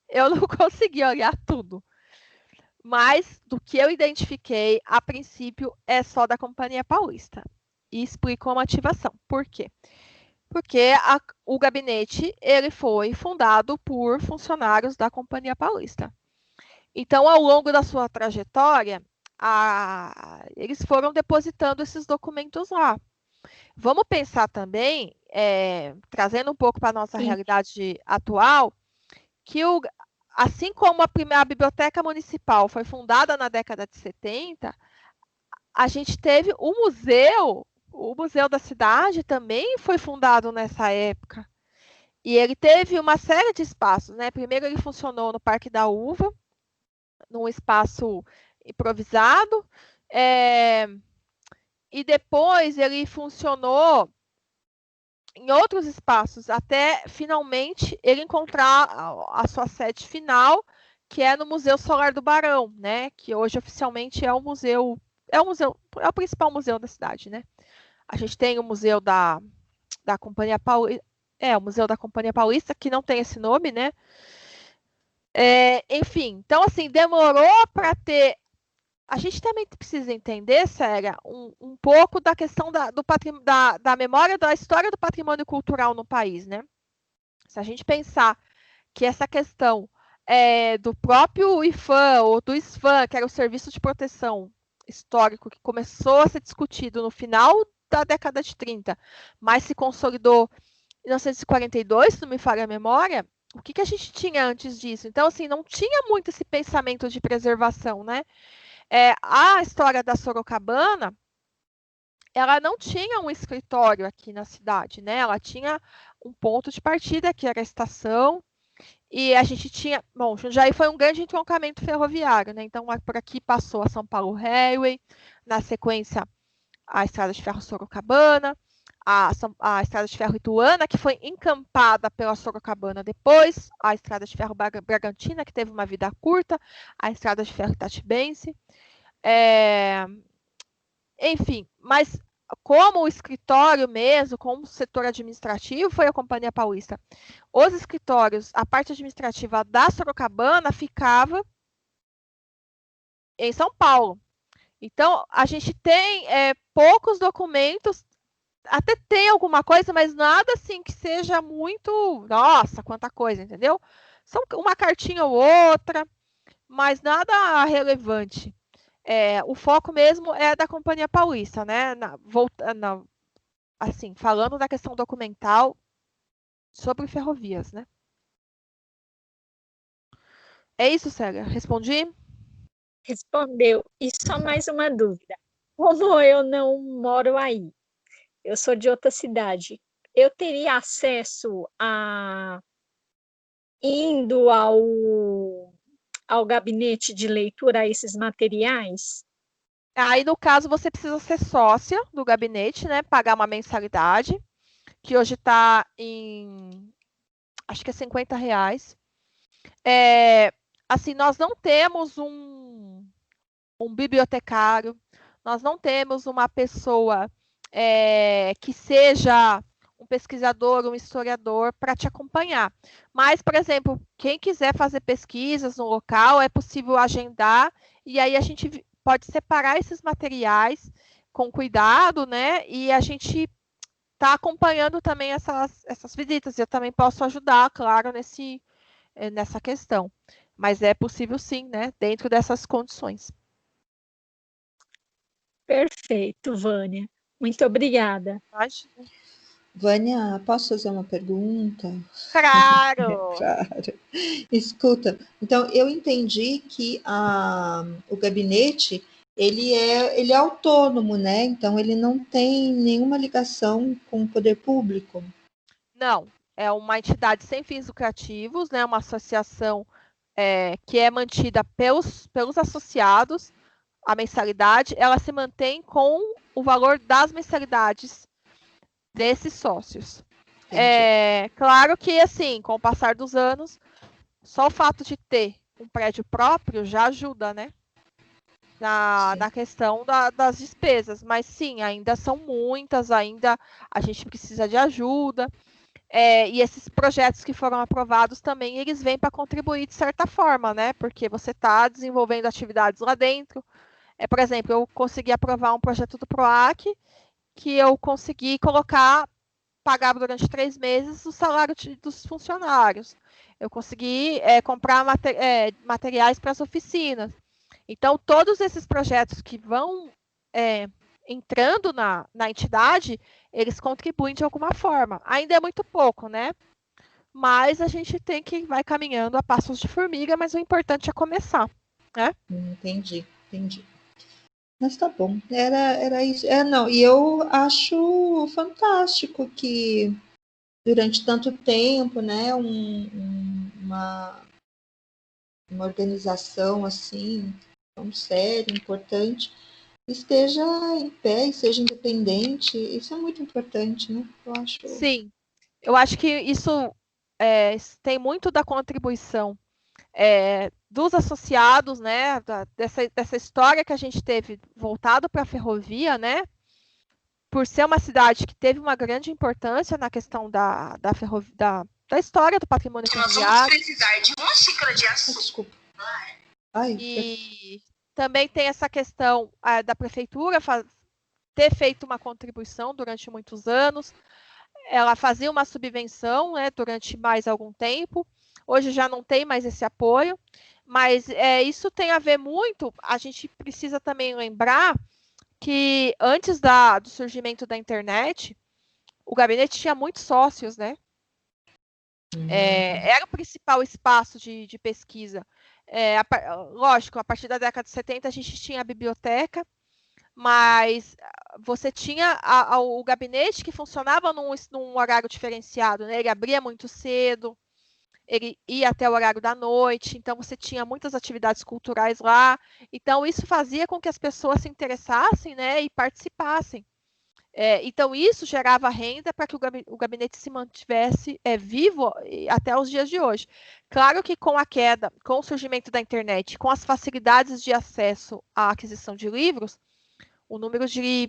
Eu não consegui olhar tudo. Mas do que eu identifiquei, a princípio, é só da Companhia Paulista. E explico a motivação. Por quê? Porque o gabinete ele foi fundado por funcionários da Companhia Paulista. Então, ao longo da sua trajetória, eles foram depositando esses documentos lá. Vamos pensar também, trazendo um pouco para a nossa realidade atual, que assim como a Biblioteca Municipal foi fundada na década de 70, a gente teve o Museu da Cidade também foi fundado nessa época. E ele teve uma série de espaços, né? Primeiro ele funcionou no Parque da Uva, num espaço improvisado, e depois ele funcionou em outros espaços, até finalmente ele encontrar a sua sede final, que é no Museu Solar do Barão, né? Que hoje oficialmente é o museu, é o principal museu da cidade, né? A gente tem o Museu da Companhia Paulista, o Museu da Companhia Paulista, que não tem esse nome, né? Enfim, então assim, demorou para ter. A gente também precisa entender, Séria, um pouco da questão da memória, da história do patrimônio cultural no país, né? Se a gente pensar que essa questão do próprio IPHAN, ou do SPHAN, que era o Serviço de Proteção Histórico, que começou a ser discutido no final da década de 30, mas se consolidou em 1942, se não me falha a memória, o que a gente tinha antes disso? Então, assim, não tinha muito esse pensamento de preservação, né? A história da Sorocabana, ela não tinha um escritório aqui na cidade, né? Ela tinha um ponto de partida, que era a estação, e a gente tinha... Bom, Jundiaí foi um grande entroncamento ferroviário, né? Então, por aqui passou a São Paulo Railway, na sequência, a Estrada de Ferro Sorocabana, a Estrada de Ferro Ituana, que foi encampada pela Sorocabana depois, a Estrada de Ferro Bragantina, que teve uma vida curta, a Estrada de Ferro Itatibense. Enfim, mas como o escritório mesmo, como o setor administrativo, foi a Companhia Paulista. Os escritórios, a parte administrativa da Sorocabana ficava em São Paulo. Então, a gente tem poucos documentos, até tem alguma coisa, mas nada assim que seja muito, nossa, quanta coisa, entendeu? Só uma cartinha ou outra, mas nada relevante. O foco mesmo é da Companhia Paulista, né? Assim, falando da questão documental sobre ferrovias, né? É isso, Célia? Respondi? Respondeu. E só mais uma dúvida. Como eu não moro aí, eu sou de outra cidade, eu teria acesso a indo ao gabinete de leitura a esses materiais? Aí, no caso, você precisa ser sócia do gabinete, né? Pagar uma mensalidade, que hoje está em, acho que é R$ 50. Assim, nós não temos um bibliotecário, nós não temos uma pessoa que seja um pesquisador, um historiador para te acompanhar. Mas, por exemplo, quem quiser fazer pesquisas no local, é possível agendar, e aí a gente pode separar esses materiais com cuidado, né? E a gente está acompanhando também essas visitas. Eu também posso ajudar, claro, nessa questão. Mas é possível sim, né? Dentro dessas condições. Perfeito, Vânia. Muito obrigada. Imagina. Vânia, posso fazer uma pergunta? Claro! Claro. Escuta, então eu entendi que o gabinete ele é autônomo, né? Então ele não tem nenhuma ligação com o poder público. Não, é uma entidade sem fins lucrativos, né? Uma associação que é mantida pelos associados. A mensalidade, ela se mantém com o valor das mensalidades desses sócios. Claro que, assim, com o passar dos anos, só o fato de ter um prédio próprio já ajuda, né? Na questão das despesas. Mas sim, ainda são muitas, ainda a gente precisa de ajuda. E esses projetos que foram aprovados também, eles vêm para contribuir de certa forma, né? Porque você está desenvolvendo atividades lá dentro. Por exemplo, eu consegui aprovar um projeto do PROAC que eu consegui pagar durante 3 meses o salário dos funcionários. Eu consegui comprar materiais para as oficinas. Então, todos esses projetos que vão entrando na entidade, eles contribuem de alguma forma. Ainda é muito pouco, né? Mas a gente vai caminhando a passos de formiga, mas o importante é começar, né? Entendi. Mas tá bom, era isso. Não, e eu acho fantástico que durante tanto tempo, né, uma organização assim, tão séria, importante, esteja em pé e seja independente. Isso é muito importante, né? Eu acho. Sim, eu acho que isso tem muito da contribuição dos associados, né, dessa história que a gente teve voltado para a ferrovia, né, por ser uma cidade que teve uma grande importância na questão da história do patrimônio ferroviário. Nós vamos precisar de uma xícara de açúcar. Desculpa. Ai, e também tem essa questão da prefeitura ter feito uma contribuição durante muitos anos. Ela fazia uma subvenção, né, durante mais algum tempo. Hoje já não tem mais esse apoio, mas isso tem a ver muito. A gente precisa também lembrar que antes do surgimento da internet, o gabinete tinha muitos sócios, né? Era o principal espaço de pesquisa. Lógico, a partir da década de 70 a gente tinha a biblioteca, mas você tinha o gabinete que funcionava num horário diferenciado, né? Ele abria muito cedo, ele ia até o horário da noite, então você tinha muitas atividades culturais lá. Então, isso fazia com que as pessoas se interessassem, né, e participassem. Então, isso gerava renda para que o gabinete se mantivesse vivo até os dias de hoje. Claro que com a queda, com o surgimento da internet, com as facilidades de acesso à aquisição de livros, o número de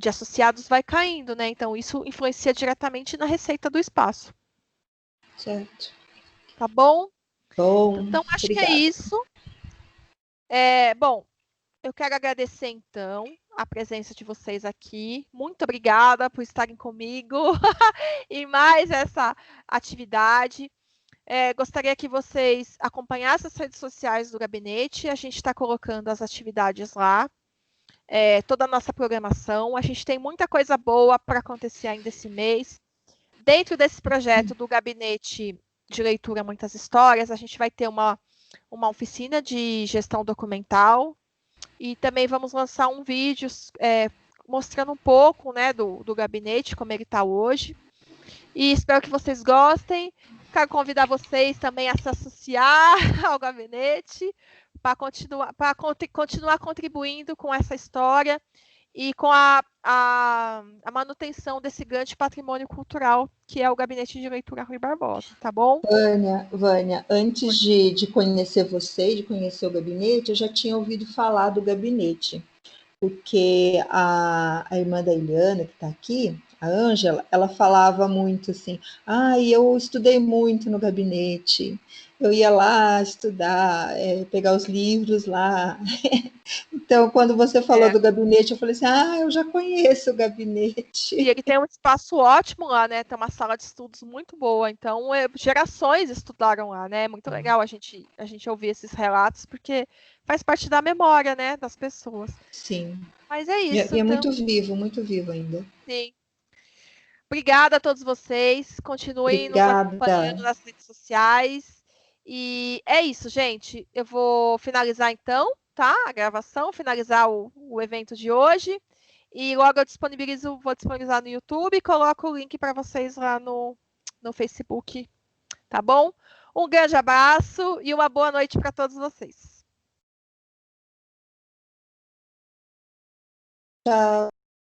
associados vai caindo, né? Então, isso influencia diretamente na receita do espaço. certo. Tá bom? Bom, Então, acho obrigada. que é isso. Bom, eu quero agradecer, então, a presença de vocês aqui. Muito obrigada por estarem comigo em mais essa atividade. Gostaria que vocês acompanhassem as redes sociais do gabinete. A gente está colocando as atividades lá. Toda a nossa programação. A gente tem muita coisa boa para acontecer ainda esse mês. Dentro desse projeto do Gabinete de Leitura Muitas Histórias, a gente vai ter uma oficina de gestão documental e também vamos lançar um vídeo mostrando um pouco, né, do gabinete, como ele está hoje. E espero que vocês gostem. Quero convidar vocês também a se associar ao gabinete para continuar contribuindo com essa história e com a manutenção desse grande patrimônio cultural que é o Gabinete de Leitura Rui Barbosa, tá bom? Vânia, antes de conhecer você, de conhecer o gabinete, eu já tinha ouvido falar do gabinete, porque a irmã da Eliana, que está aqui, a Ângela, ela falava muito assim, eu estudei muito no gabinete, eu ia lá estudar, pegar os livros lá. Então, quando você falou do gabinete, eu falei assim, eu já conheço o gabinete. E ele tem um espaço ótimo lá, né? Tem uma sala de estudos muito boa. Então, gerações estudaram lá, né? É muito legal a gente ouvir esses relatos, porque faz parte da memória, né, das pessoas. Sim. Mas é isso. E é muito vivo ainda. Sim. Obrigada a todos vocês. Continuem nos acompanhando nas redes sociais. E é isso, gente. Eu vou finalizar então, tá? A gravação, finalizar o evento de hoje. E logo vou disponibilizar no YouTube e coloco o link para vocês lá no Facebook, tá bom? Um grande abraço e uma boa noite para todos vocês. Tchau.